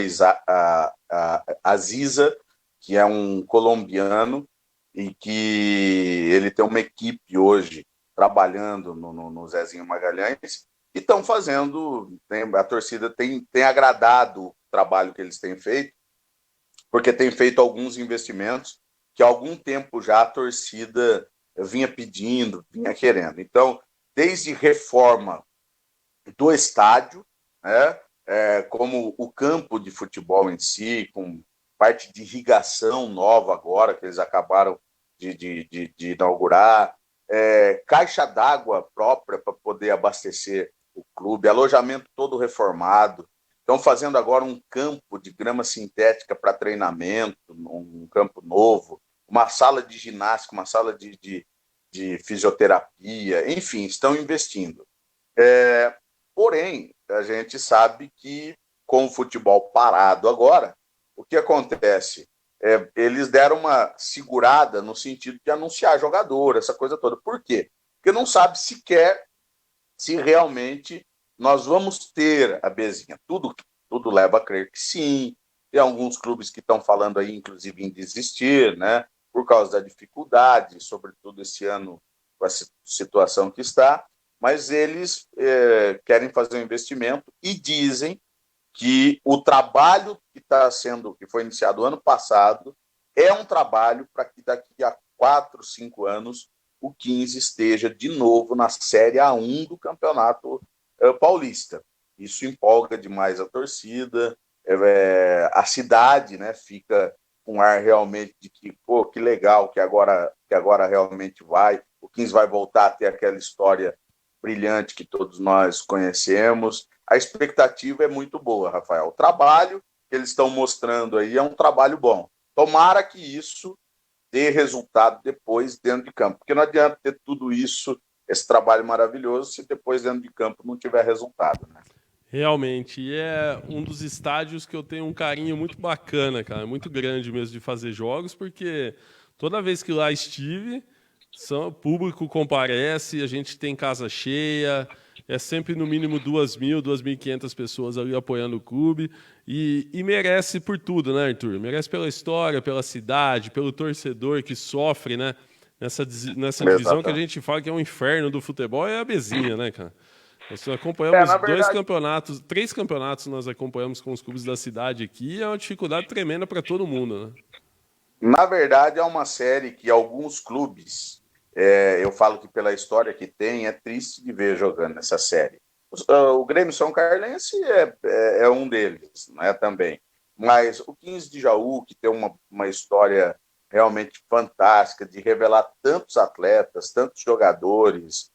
Aziza, que é um colombiano e que ele tem uma equipe hoje trabalhando no Zezinho Magalhães e estão fazendo, a torcida tem agradado o trabalho que eles têm feito, porque tem feito alguns investimentos que há algum tempo já a torcida vinha pedindo, vinha querendo. Então, desde reforma do estádio, né, como o campo de futebol em si, com parte de irrigação nova agora, que eles acabaram de inaugurar, caixa d'água própria para poder abastecer o clube, alojamento todo reformado. Estão fazendo agora um campo de grama sintética para treinamento, um campo novo, uma sala de ginástica, uma sala de fisioterapia, enfim, estão investindo. Porém, a gente sabe que com o futebol parado agora, o que acontece? Eles deram uma segurada no sentido de anunciar jogador, essa coisa toda. Por quê? Porque não sabe sequer se realmente nós vamos ter a Bezinha. Tudo leva a crer que sim. Tem alguns clubes que estão falando aí, inclusive, em desistir, né? Por causa da dificuldade, sobretudo esse ano, com a situação que está. Mas eles querem fazer um investimento e dizem que o trabalho que foi iniciado ano passado é um trabalho para que daqui a 4, 5 anos o 15 esteja de novo na Série A1 do Campeonato Paulista. Isso empolga demais a torcida, a cidade, né, fica com ar realmente de que, pô, que legal que agora realmente o 15 vai voltar a ter aquela história brilhante que todos nós conhecemos. A expectativa é muito boa, Rafael. O trabalho que eles estão mostrando aí é um trabalho bom. Tomara que isso dê resultado depois dentro de campo, porque não adianta ter tudo isso, esse trabalho maravilhoso, se depois dentro de campo não tiver resultado, né? Realmente, e é um dos estádios que eu tenho um carinho muito bacana, cara, muito grande mesmo de fazer jogos, porque toda vez que lá estive, o público comparece, a gente tem casa cheia, é sempre no mínimo 2.000, 2.500 pessoas ali apoiando o clube, e merece por tudo, né, Arthur? Merece pela história, pela cidade, pelo torcedor que sofre, né? Nessa divisão que a gente fala que é um inferno do futebol, é a Bezinha, né, cara? Nós acompanhamos Na verdade, 3 campeonatos nós acompanhamos com os clubes da cidade aqui, é uma dificuldade tremenda para todo mundo, né? na verdade, é uma série que alguns clubes, eu falo que pela história que tem, é triste de ver jogando essa série. O Grêmio São Carlense é um deles, né, também. Mas o 15 de Jaú, que tem uma história realmente fantástica de revelar tantos atletas, tantos jogadores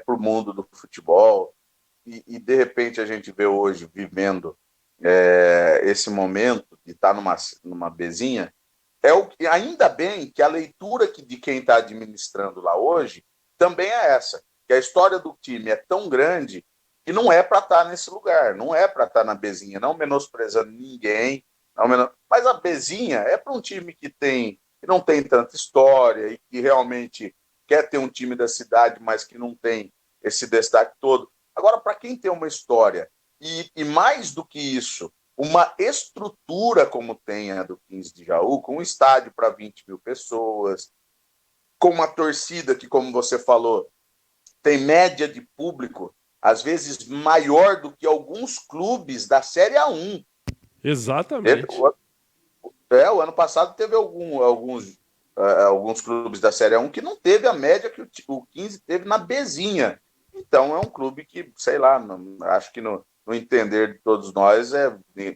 para o mundo do futebol, e de repente a gente vê hoje vivendo esse momento de estar numa bezinha, ainda bem que a leitura de quem está administrando lá hoje também é essa, que a história do time é tão grande que não é para estar nesse lugar, não é para estar na bezinha, não menosprezando ninguém, mas a bezinha é para um time que não tem tanta história e que realmente quer ter um time da cidade, mas que não tem esse destaque todo. Agora, para quem tem uma história e mais do que isso, uma estrutura como tem a do 15 de Jaú, com um estádio para 20.000 pessoas, com uma torcida que, como você falou, tem média de público, às vezes maior do que alguns clubes da Série A1. Exatamente. O ano passado teve alguns clubes da Série A1 que não teve a média que o 15 teve na Bezinha. Então é um clube que, sei lá, acho que no entender de todos nós,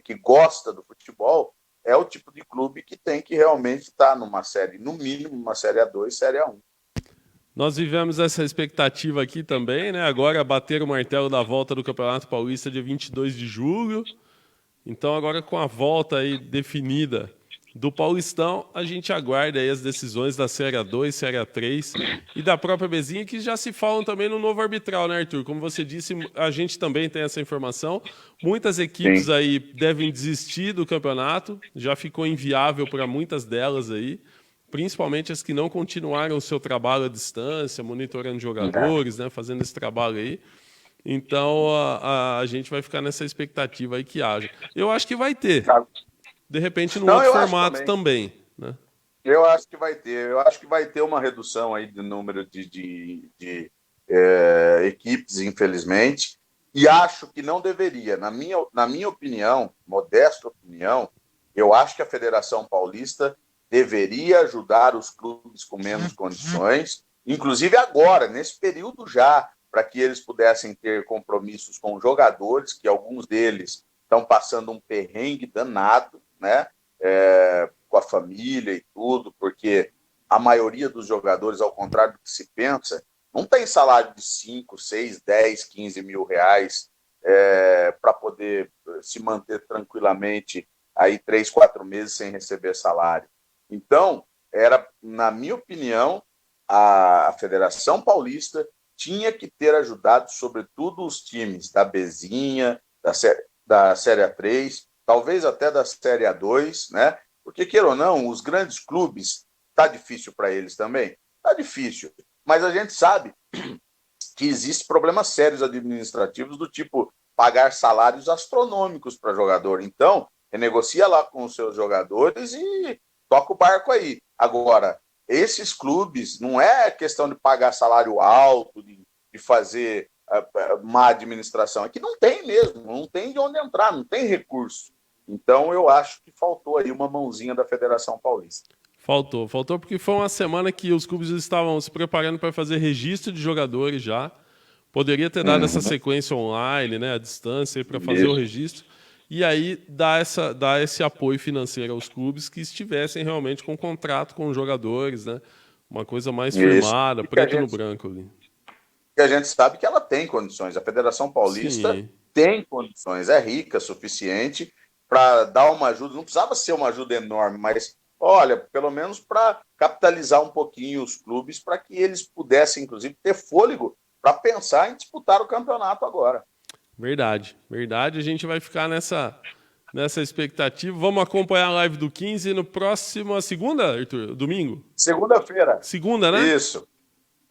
que gosta do futebol, é o tipo de clube que tem que realmente estar numa série, no mínimo, uma Série A2, Série A1. Nós vivemos essa expectativa aqui também, né? Agora bater o martelo da volta do Campeonato Paulista dia 22 de julho. Então agora com a volta aí definida do Paulistão, a gente aguarda aí as decisões da Série A2, Série A3 e da própria Bezinha, que já se falam também no novo arbitral, né, Arthur? Como você disse, a gente também tem essa informação. Muitas equipes Sim. aí devem desistir do campeonato, já ficou inviável para muitas delas aí, principalmente as que não continuaram o seu trabalho à distância, monitorando jogadores, né, fazendo esse trabalho aí. Então a gente vai ficar nessa expectativa aí que haja. Eu acho que vai ter. De repente, num outro formato também, né? Eu acho que vai ter. Eu acho que vai ter uma redução aí do número de equipes, infelizmente. E acho que não deveria. Na minha opinião, modesta opinião, eu acho que a Federação Paulista deveria ajudar os clubes com menos condições, inclusive agora, nesse período já, para que eles pudessem ter compromissos com jogadores, que alguns deles estão passando um perrengue danado, né? Com a família e tudo, porque a maioria dos jogadores, ao contrário do que se pensa, não tem salário de 5, 6, 10, 15 mil reais para poder se manter tranquilamente aí 3, 4 meses sem receber salário. Então, na minha opinião, a Federação Paulista tinha que ter ajudado, sobretudo, os times da Bezinha, da Série A3, talvez até da Série A2, né? Porque, queira ou não, os grandes clubes, tá difícil para eles também? Tá difícil. Mas a gente sabe que existem problemas sérios administrativos do tipo pagar salários astronômicos para jogador. Então, renegocia lá com os seus jogadores e toca o barco aí. Agora, esses clubes, não é questão de pagar salário alto, de fazer má administração. É que não tem mesmo, não tem de onde entrar, não tem recurso. Então, eu acho que faltou aí uma mãozinha da Federação Paulista. Faltou porque foi uma semana que os clubes estavam se preparando para fazer registro de jogadores já. Poderia ter dado essa sequência online, né, à distância, para fazer o registro. E aí dar esse apoio financeiro aos clubes que estivessem realmente com contrato com os jogadores, né? Uma coisa mais firmada, preto no branco ali. E a gente sabe que ela tem condições. A Federação Paulista tem condições, é rica, suficiente para dar uma ajuda. Não precisava ser uma ajuda enorme, mas olha, pelo menos para capitalizar um pouquinho os clubes, para que eles pudessem, inclusive, ter fôlego para pensar em disputar o campeonato agora. Verdade. A gente vai ficar nessa expectativa. Vamos acompanhar a live do 15 no próximo, segunda, Arthur? Domingo? Segunda-feira. Segunda, né? Isso.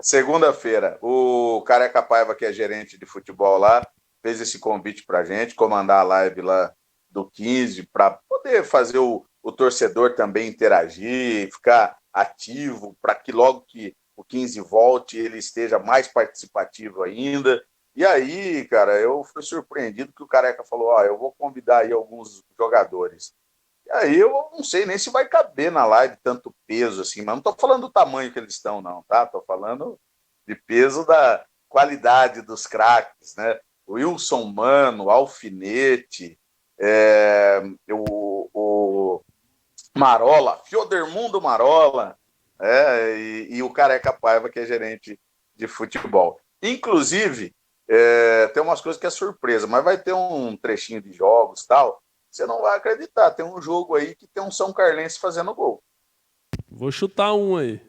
Segunda-feira. O Careca Paiva, que é gerente de futebol lá, fez esse convite para a gente, comandar a live lá do 15, para poder fazer o torcedor também interagir, ficar ativo, para que logo que o 15 volte, ele esteja mais participativo ainda. E aí, cara, eu fui surpreendido que o Careca falou, eu vou convidar aí alguns jogadores. E aí eu não sei nem se vai caber na live tanto peso assim, mas não estou falando do tamanho que eles estão, não, tá? Estou falando de peso da qualidade dos craques, né? Wilson Mano, Alfinete, o Marola, Fiodermundo Marola, e o Careca Paiva, que é gerente de futebol. Inclusive, tem umas coisas que é surpresa, mas vai ter um trechinho de jogos e tal. Você não vai acreditar. Tem um jogo aí que tem um São Carlense fazendo gol. Vou chutar um aí.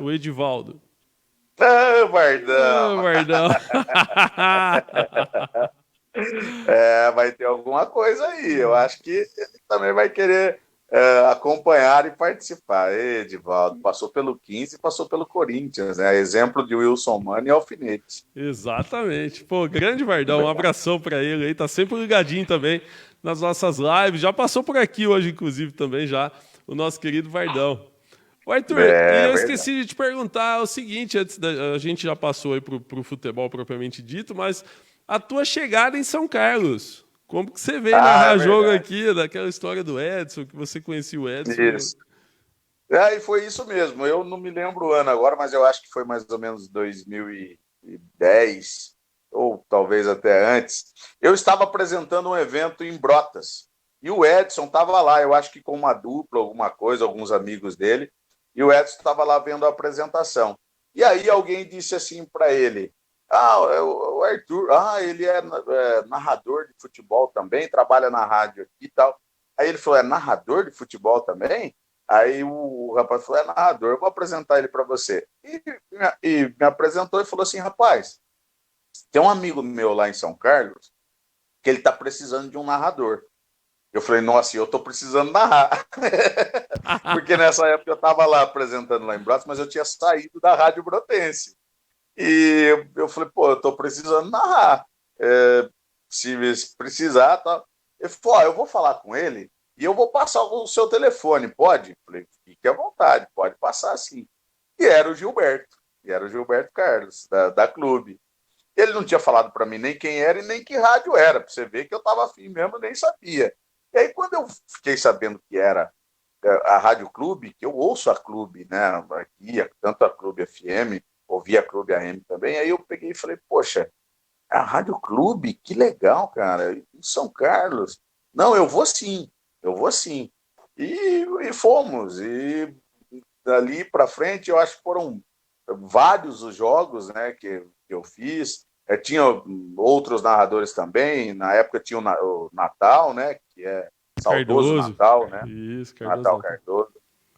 O Edivaldo. Vardão. Vardão. Vai ter alguma coisa aí. Eu acho que ele também vai querer acompanhar e participar. Edivaldo passou pelo 15 e passou pelo Corinthians, né? Exemplo de Wilson Mano e Alfinete. Exatamente. Pô, grande Vardão, um abração para ele aí, tá sempre ligadinho também nas nossas lives, já passou por aqui hoje, inclusive, também já, o nosso querido Vardão. Ô, Arthur, e eu esqueci de te perguntar o seguinte, a gente já passou aí pro futebol propriamente dito, mas a tua chegada em São Carlos, como que você veio narrar jogo aqui, daquela história do Edson, que você conhecia o Edson? Isso. E foi isso mesmo. Eu não me lembro o ano agora, mas eu acho que foi mais ou menos 2010, ou talvez até antes. Eu estava apresentando um evento em Brotas. E o Edson estava lá, eu acho que com uma dupla, alguma coisa, alguns amigos dele. E o Edson estava lá vendo a apresentação. E aí alguém disse assim para ele, o Arthur, ele é narrador de futebol também, trabalha na rádio aqui e tal. Aí ele falou, é narrador de futebol também? Aí o rapaz falou, é narrador, eu vou apresentar ele para você. E me apresentou e falou assim, rapaz, tem um amigo meu lá em São Carlos que ele está precisando de um narrador. Eu falei, nossa, eu estou precisando narrar. Porque nessa época eu estava lá apresentando lá em Brotas, mas eu tinha saído da Rádio Brotense. E eu falei, eu estou precisando narrar. Se precisar, tá. Ele falou, eu vou falar com ele e eu vou passar o seu telefone, pode? Eu falei, fique à vontade, pode passar sim. E era o Gilberto Carlos, da Clube. Ele não tinha falado para mim nem quem era e nem que rádio era, para você ver que eu estava afim mesmo, nem sabia. E aí, quando eu fiquei sabendo que era a Rádio Clube, que eu ouço a Clube, né, aqui, tanto a Clube FM, ouvi a Clube AM também, aí eu peguei e falei, poxa, a Rádio Clube, que legal, cara, em São Carlos. Não, eu vou sim. E fomos, e dali para frente, eu acho que foram vários os jogos, né, que eu fiz. Tinha outros narradores também, na época tinha o Natal, né, que é saudoso Cardoso. Natal, né? Isso, Natal Cardoso.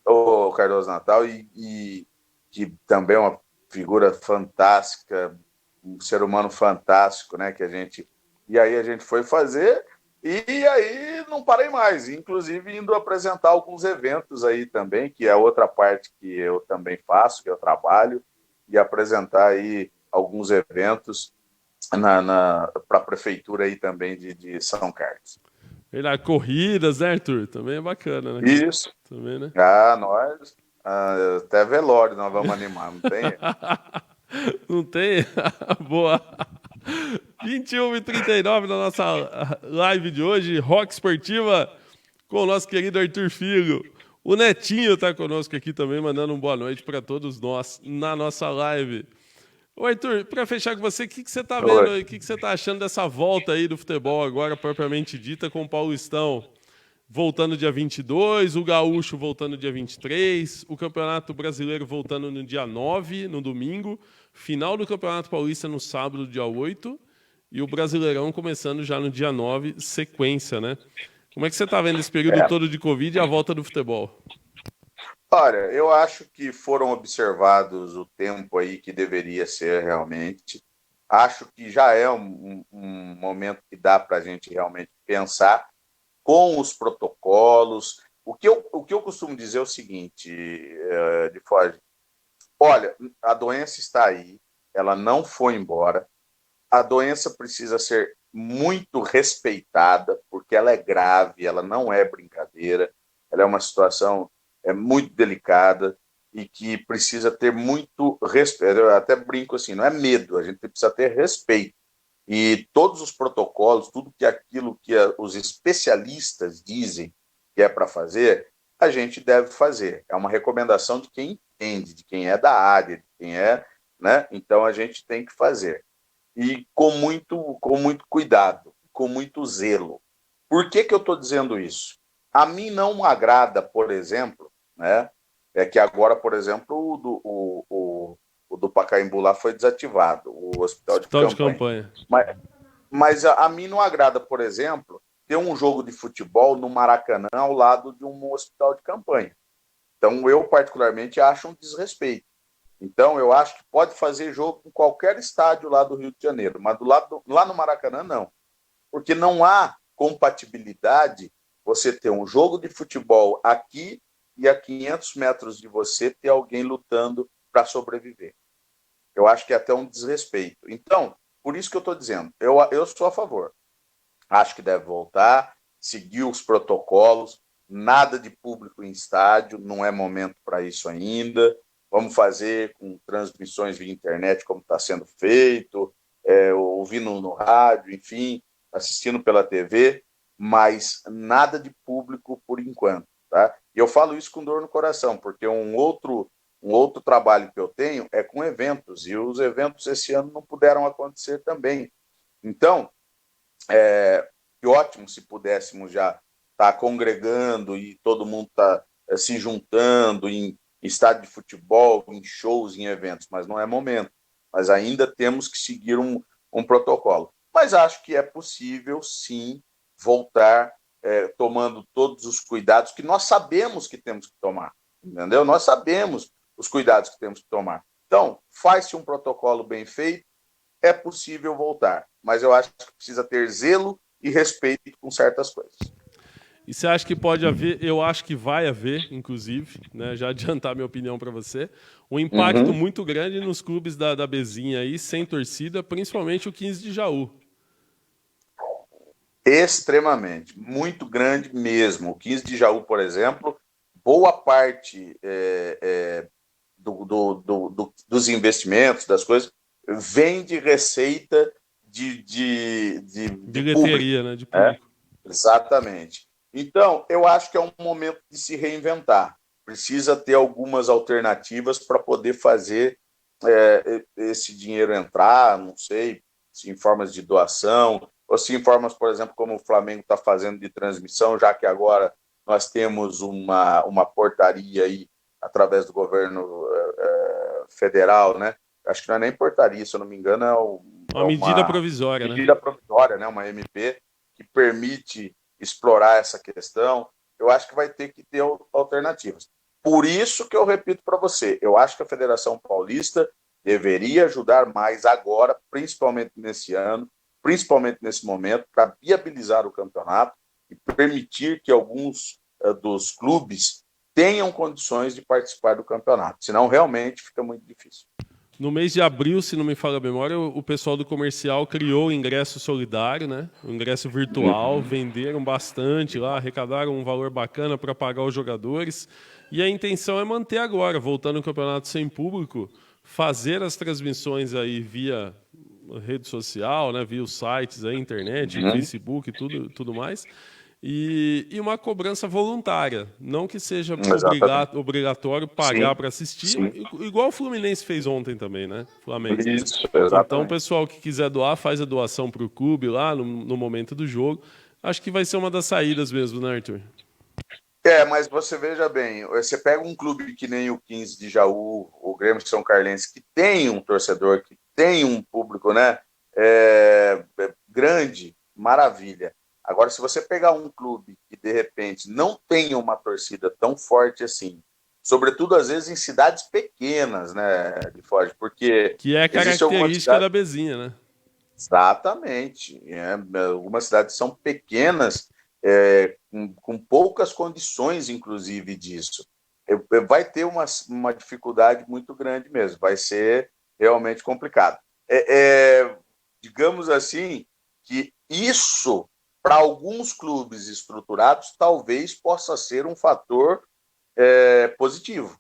O Cardoso Natal, e que também é uma figura fantástica, um ser humano fantástico, né, que a gente E aí a gente foi fazer e aí não parei mais, inclusive indo apresentar alguns eventos aí também, que é outra parte que eu também faço, que eu trabalho, e apresentar aí alguns eventos para a prefeitura aí também de São Carlos. Corridas, né, Arthur? Também é bacana, né? Isso. Também, né? Nós, até velório nós vamos animar, não tem? Não tem? Boa. 21h39 na nossa live de hoje, Rock Esportiva, com o nosso querido Arthur Filho. O Netinho está conosco aqui também, mandando uma boa noite para todos nós na nossa live. Ô Arthur, para fechar com você, o que você está vendo aí? O que você está achando dessa volta aí do futebol agora, propriamente dita, com o Paulistão voltando dia 22, o Gaúcho voltando dia 23, o Campeonato Brasileiro voltando no dia 9, no domingo, final do Campeonato Paulista no sábado, dia 8, e o Brasileirão começando já no dia 9, sequência, né? Como é que você está vendo esse período todo de Covid e a volta do futebol? Olha, eu acho que foram observados o tempo aí que deveria ser realmente. Acho que já é um momento que dá para a gente realmente pensar com os protocolos. O que eu costumo dizer é o seguinte, de Foge, olha, a doença está aí, ela não foi embora, a doença precisa ser muito respeitada, porque ela é grave, ela não é brincadeira, ela é uma situação muito delicada e que precisa ter muito respeito. Eu até brinco assim, não é medo, a gente precisa ter respeito. E todos os protocolos, tudo aquilo que os especialistas dizem que é para fazer, a gente deve fazer. É uma recomendação de quem entende, de quem é da área, de quem é, né? Então a gente tem que fazer. E com muito cuidado, com muito zelo. Por que eu estou dizendo isso? A mim não agrada, por exemplo, né? É que agora, por exemplo, o do Pacaembu lá foi desativado, o hospital de campanha. Mas a mim não agrada, por exemplo, ter um jogo de futebol no Maracanã ao lado de um hospital de campanha. Então, eu particularmente acho um desrespeito. Então, eu acho que pode fazer jogo em qualquer estádio lá do Rio de Janeiro, mas lá no Maracanã, não. Porque não há compatibilidade você ter um jogo de futebol aqui e a 500 metros de você ter alguém lutando para sobreviver. Eu acho que é até um desrespeito. Então, por isso que eu estou dizendo, eu sou a favor. Acho que deve voltar, seguir os protocolos, nada de público em estádio, não é momento para isso ainda. Vamos fazer com transmissões via internet, como está sendo feito, ouvindo no rádio, enfim, assistindo pela TV, mas nada de público por enquanto. Tá? E eu falo isso com dor no coração, porque um outro trabalho que eu tenho é com eventos, e os eventos esse ano não puderam acontecer também. Então, que ótimo se pudéssemos já estar congregando e todo mundo estar se juntando em estádio de futebol, em shows, em eventos, mas não é momento. Mas ainda temos que seguir um protocolo. Mas acho que é possível, sim, voltar tomando todos os cuidados que nós sabemos que temos que tomar, entendeu? Nós sabemos os cuidados que temos que tomar. Então, faz-se um protocolo bem feito, é possível voltar, mas eu acho que precisa ter zelo e respeito com certas coisas. E você acha que pode haver, eu acho que vai haver, inclusive, né, já adiantar minha opinião para você, um impacto muito grande nos clubes da Bezinha aí, sem torcida, principalmente o 15 de Jaú. Extremamente, muito grande mesmo. O 15 de Jaú, por exemplo, boa parte dos investimentos, das coisas, vem de receita de bilheteria, público, né? De público. Exatamente. Então, eu acho que é um momento de se reinventar. Precisa ter algumas alternativas para poder fazer esse dinheiro entrar, não sei, se em formas de doação, ou se em formas, por exemplo, como o Flamengo está fazendo de transmissão, já que agora nós temos uma portaria aí, através do governo federal, né? Acho que não é nem portaria, se eu não me engano, uma medida provisória, medida provisória, né? Uma MP que permite explorar essa questão. Eu acho que vai ter que ter alternativas. Por isso que eu repito para você, eu acho que a Federação Paulista deveria ajudar mais agora, principalmente nesse ano, principalmente nesse momento, para viabilizar o campeonato e permitir que alguns dos clubes tenham condições de participar do campeonato. Senão, realmente, fica muito difícil. No mês de abril, se não me falha a memória, o pessoal do comercial criou o ingresso solidário, né? O ingresso virtual, venderam bastante lá, arrecadaram um valor bacana para pagar os jogadores. E a intenção é manter agora, voltando ao campeonato sem público, fazer as transmissões aí via rede social, né? Via os sites, aí, internet, Facebook, tudo mais. E uma cobrança voluntária, não que seja obrigatório pagar para assistir, igual o Fluminense fez ontem também, né? Flamengo. Isso, exatamente. Então, o pessoal que quiser doar, faz a doação para o clube lá no momento do jogo. Acho que vai ser uma das saídas mesmo, né, Arthur? Mas você veja bem, você pega um clube que nem o 15 de Jaú, o Grêmio de São Carlense, que tem um torcedor, que tem um público, né, grande, maravilha. Agora, se você pegar um clube que, de repente, não tem uma torcida tão forte assim, sobretudo, às vezes, em cidades pequenas, né, de Foz, porque... Que é a característica da Bezinha, né? Exatamente. Algumas cidades são pequenas, com poucas condições, inclusive, disso. Vai ter uma dificuldade muito grande mesmo, vai ser realmente complicado. Digamos assim, que isso... para alguns clubes estruturados, talvez possa ser um fator positivo.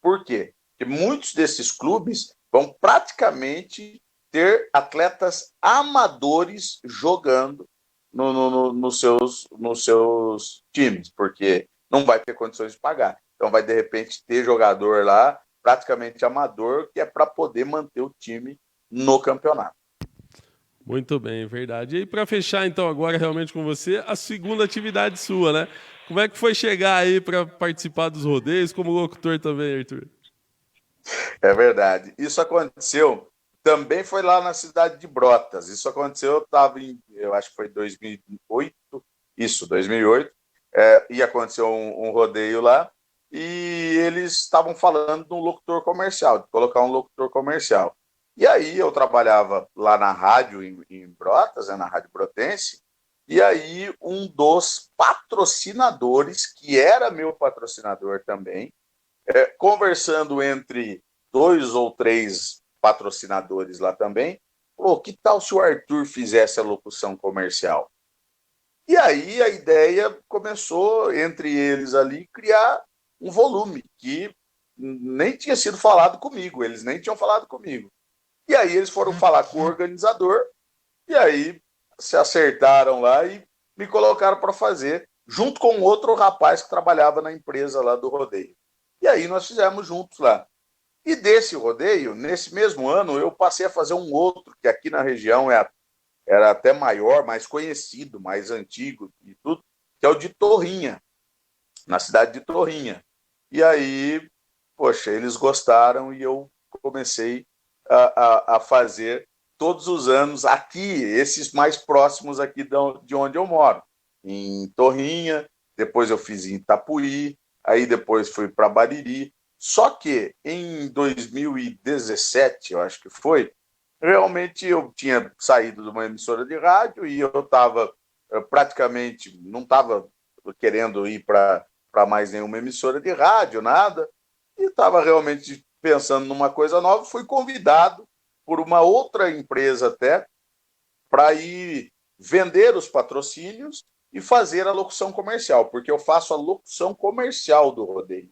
Por quê? Porque muitos desses clubes vão praticamente ter atletas amadores jogando nos seus times, porque não vai ter condições de pagar. Então vai, de repente, ter jogador lá, praticamente amador, que é para poder manter o time no campeonato. Muito bem, verdade. E para fechar, então, agora realmente com você, a segunda atividade sua, né? Como é que foi chegar aí para participar dos rodeios, como locutor também, Arthur? É verdade. Isso aconteceu, também foi lá na cidade de Brotas. Isso aconteceu, eu estava eu acho que foi 2008, 2008, e aconteceu um rodeio lá, e eles estavam falando de um locutor comercial, de colocar um locutor comercial. E aí eu trabalhava lá na rádio, em Brotas, na Rádio Brotense, e aí um dos patrocinadores, que era meu patrocinador também, conversando entre 2 ou 3 patrocinadores lá também, falou, que tal se o Arthur fizesse a locução comercial? E aí a ideia começou, entre eles ali, criar um volume que nem tinha sido falado comigo, eles nem tinham falado comigo. E aí eles foram falar com o organizador, e aí se acertaram lá e me colocaram para fazer, junto com outro rapaz que trabalhava na empresa lá do rodeio. E aí nós fizemos juntos lá. E desse rodeio, nesse mesmo ano, eu passei a fazer um outro, que aqui na região era até maior, mais conhecido, mais antigo e tudo, que é o de Torrinha, na cidade de Torrinha. E aí, poxa, eles gostaram e eu comecei a fazer todos os anos aqui, esses mais próximos aqui de onde eu moro, em Torrinha, depois eu fiz em Itapuí, aí depois fui para Bariri. Só que em 2017, eu acho que foi, realmente eu tinha saído de uma emissora de rádio e eu estava praticamente, não estava querendo ir para mais nenhuma emissora de rádio, nada, e estava realmente pensando numa coisa nova, fui convidado por uma outra empresa até para ir vender os patrocínios e fazer a locução comercial, porque eu faço a locução comercial do rodeio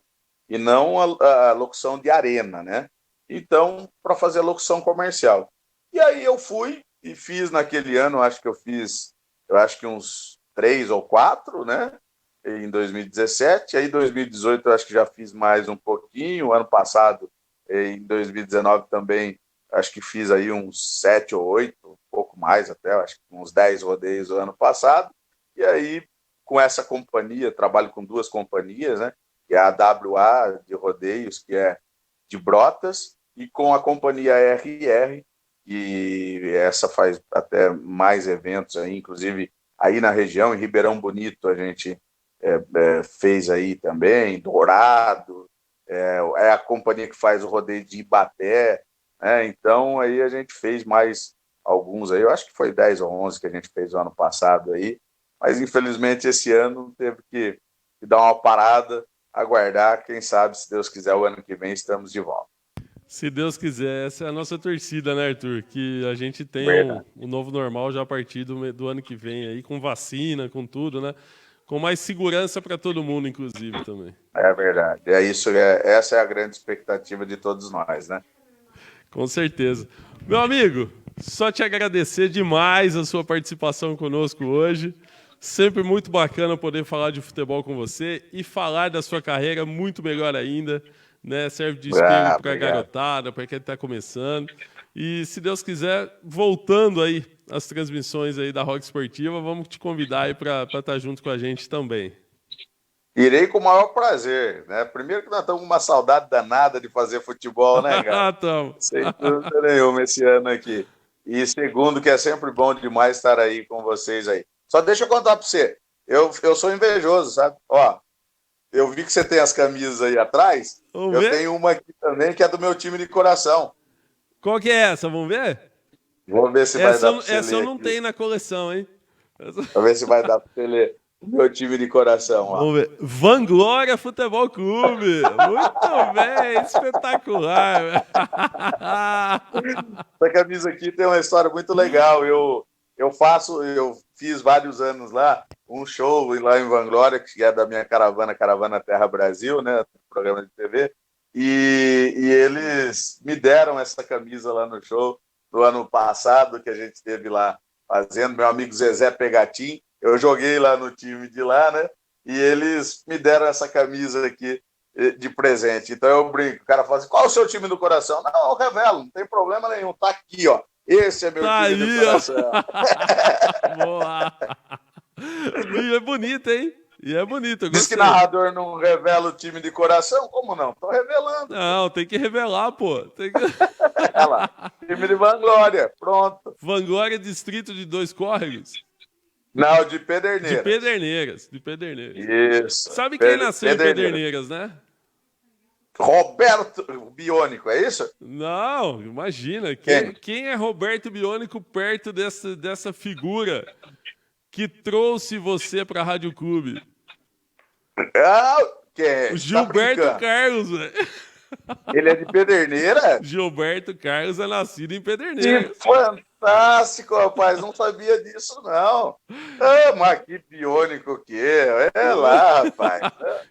e não a locução de arena, né? Então, para fazer a locução comercial. E aí eu fui e fiz naquele ano, acho que uns 3 ou 4, né? Em 2017, aí em 2018 eu acho que já fiz mais um pouquinho, ano passado, em 2019 também, acho que fiz aí uns 7 ou 8, um pouco mais até, acho que uns 10 rodeios no ano passado, e aí com essa companhia, trabalho com 2 companhias, né, que é a AWA de rodeios, que é de Brotas, e com a companhia RR, e essa faz até mais eventos aí, inclusive aí na região, em Ribeirão Bonito, a gente fez aí também, Dourado, é a companhia que faz o rodeio de Ibaté, né? Então aí a gente fez mais alguns aí, eu acho que foi 10 ou 11 que a gente fez o ano passado aí, mas infelizmente esse ano teve que dar uma parada, aguardar, quem sabe, se Deus quiser, o ano que vem estamos de volta. Se Deus quiser, essa é a nossa torcida, né, Arthur? Que a gente tenha um novo normal já a partir do ano que vem aí, com vacina, com tudo, né? Com mais segurança para todo mundo, inclusive, também. É verdade. Essa é a grande expectativa de todos nós, né? Com certeza. Meu amigo, só te agradecer demais a sua participação conosco hoje. Sempre muito bacana poder falar de futebol com você e falar da sua carreira muito melhor ainda, né? Serve de espelho para a garotada, para quem está começando. E se Deus quiser, voltando aí às transmissões aí da Rock Esportiva, vamos te convidar aí para estar junto com a gente também. Irei com o maior prazer, né? Primeiro que nós estamos com uma saudade danada de fazer futebol, né, cara? Sem dúvida nenhuma esse ano aqui. E segundo, que é sempre bom demais estar aí com vocês aí. Só deixa eu contar para você. Eu sou invejoso, sabe? Ó, eu vi que você tem as camisas aí atrás. Eu tenho uma aqui também que é do meu time de coração. Qual que é essa? Vamos ver? Vamos ver se vai dar para você ler. Essa eu não tenho na coleção, hein? Vamos ver se vai dar para você ler. Meu time de coração, ó. Vamos ver. Vanglória Futebol Clube. Muito bem, espetacular. Essa camisa aqui tem uma história muito legal. Eu fiz vários anos lá, um show lá em Vanglória, que é da minha Caravana Terra Brasil, né? Programa de TV. E eles me deram essa camisa lá no show do ano passado, que a gente esteve lá fazendo. Meu amigo Zezé Pegatin. Eu joguei lá no time de lá, né? E eles me deram essa camisa aqui de presente. Então eu brinco. O cara fala assim, qual é o seu time do coração? Não, eu revelo, não tem problema nenhum. Tá aqui, ó. Esse é meu time do coração. Boa! E é bonito, hein? E é bonito. Diz que narrador não revela o time de coração? Como não? Tô revelando. Não, tem que revelar, pô. Tem que... Olha lá. Time de Vanglória. Pronto. Vanglória, distrito de Dois Córregos? Não, de Pederneiras. De Pederneiras. Isso. Sabe quem nasceu em Pederneiras, né? Roberto Biônico, é isso? Não, imagina. Quem é Roberto Biônico perto dessa figura que trouxe você para a Rádio Clube? Quem? O Gilberto Carlos, velho. Ele é de Pederneira? Gilberto Carlos é nascido em Pederneiras. Que fantástico, rapaz. Não sabia disso, não. Mas que biônico que é. É lá, rapaz.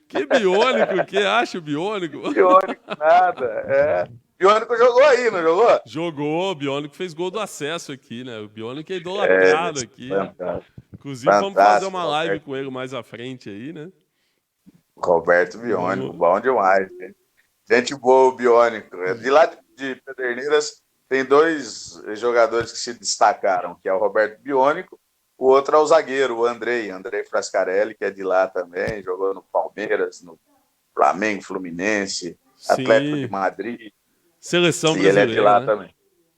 Que biônico que acha biônico? Biônico nada, Biônico jogou aí, não jogou? Jogou, o Biônico fez gol do acesso aqui, né? O Biônico é idolatrado aqui. Fantástico. Inclusive, vamos fazer uma live com ele mais à frente aí, né? Roberto Biônico, bom demais, gente. Gente boa, o Biônico. De lá de Pederneiras, tem dois jogadores que se destacaram, que é o Roberto Biônico, o outro é o zagueiro, o Andrei Frascarelli, que é de lá também, jogou no Palmeiras, no Flamengo, Fluminense, Atlético de Madrid. Seleção brasileira, ele é de lá, né? também.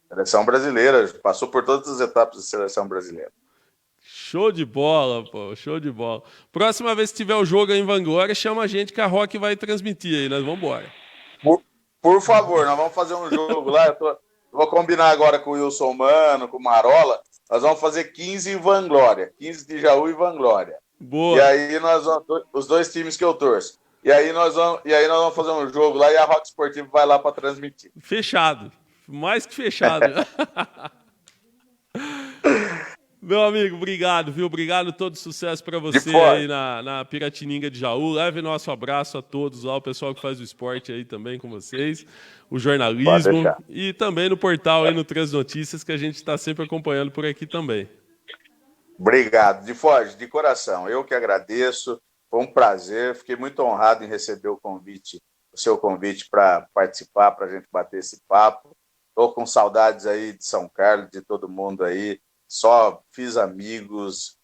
Seleção brasileira, passou por todas as etapas da seleção brasileira. Show de bola, pô, show de bola. Próxima vez que tiver o jogo aí em Vanglória, chama a gente que a Rock vai transmitir aí, nós vamos embora. Por favor, nós vamos fazer um jogo lá, vou combinar agora com o Wilson Mano, com o Marola, nós vamos fazer 15 em Vanglória, 15 de Jaú e Vanglória. Boa. E aí nós vamos, os dois times que eu torço. E aí nós vamos fazer um jogo lá e a Rock Esportiva vai lá para transmitir. Fechado. Mais que fechado. Meu amigo, obrigado, viu? Obrigado, todo sucesso para você aí na Piratininga de Jaú. Leve nosso abraço a todos lá, o pessoal que faz o esporte aí também com vocês, o jornalismo e também no portal aí no Trans Notícias, que a gente está sempre acompanhando por aqui também. Obrigado, de coração. Eu que agradeço, foi um prazer, fiquei muito honrado em receber o seu convite para participar, para a gente bater esse papo. Estou com saudades aí de São Carlos, de todo mundo aí. Só fiz amigos,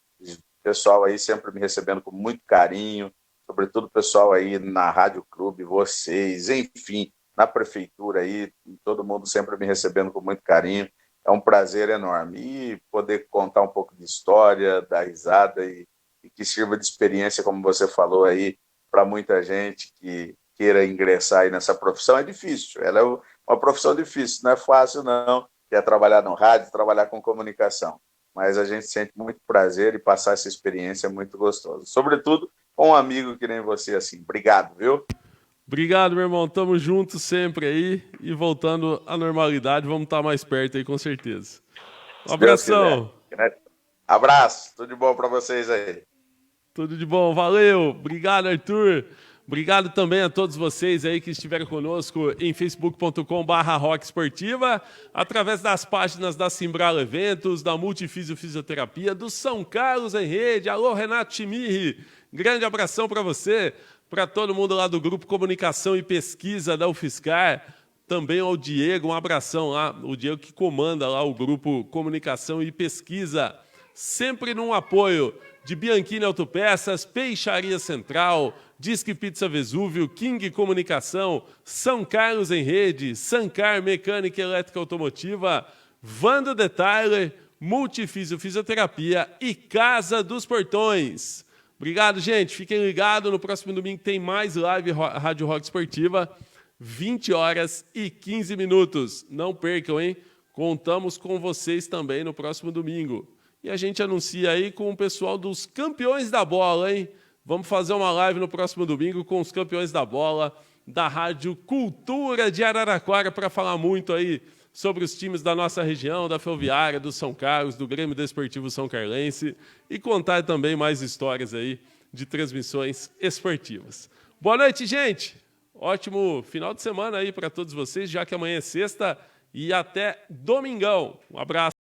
pessoal aí sempre me recebendo com muito carinho, sobretudo o pessoal aí na Rádio Clube, vocês, enfim, na prefeitura aí, todo mundo sempre me recebendo com muito carinho. É um prazer enorme. E poder contar um pouco de história, dar risada e que sirva de experiência, como você falou aí, para muita gente que queira ingressar aí nessa profissão. É difícil, ela é uma profissão difícil, não é fácil não. que é trabalhar no rádio, trabalhar com comunicação. Mas a gente sente muito prazer e passar essa experiência é muito gostoso. Sobretudo com um amigo que nem você, assim. Obrigado, viu? Obrigado, meu irmão. Tamo junto sempre aí e voltando à normalidade, vamos estar mais perto aí, com certeza. Um abração. Abraço. Tudo de bom para vocês aí. Tudo de bom. Valeu. Obrigado, Arthur. Obrigado também a todos vocês aí que estiveram conosco em facebook.com/Rock Esportiva, através das páginas da Simbral Eventos, da Multifísio Fisioterapia, do São Carlos em Rede. Alô, Renato Chimirri. Grande abração para você, para todo mundo lá do Grupo Comunicação e Pesquisa da UFSCar, também ao Diego, um abração lá, o Diego que comanda lá o Grupo Comunicação e Pesquisa, sempre num apoio de Bianchini Autopeças, Peixaria Central, Disque Pizza Vesúvio, King Comunicação, São Carlos em Rede, Sancar Mecânica e Elétrica Automotiva, Vando Detailer, Multifísio Fisioterapia e Casa dos Portões. Obrigado, gente. Fiquem ligados. No próximo domingo tem mais live Rádio Rock Esportiva, 20 horas e 15 minutos. Não percam, hein? Contamos com vocês também no próximo domingo. E a gente anuncia aí com o pessoal dos Campeões da Bola, hein? Vamos fazer uma live no próximo domingo com os Campeões da Bola da Rádio Cultura de Araraquara para falar muito aí sobre os times da nossa região, da Ferroviária, do São Carlos, do Grêmio Desportivo São Carlense e contar também mais histórias aí de transmissões esportivas. Boa noite, gente! Ótimo final de semana aí para todos vocês, já que amanhã é sexta e até domingão. Um abraço.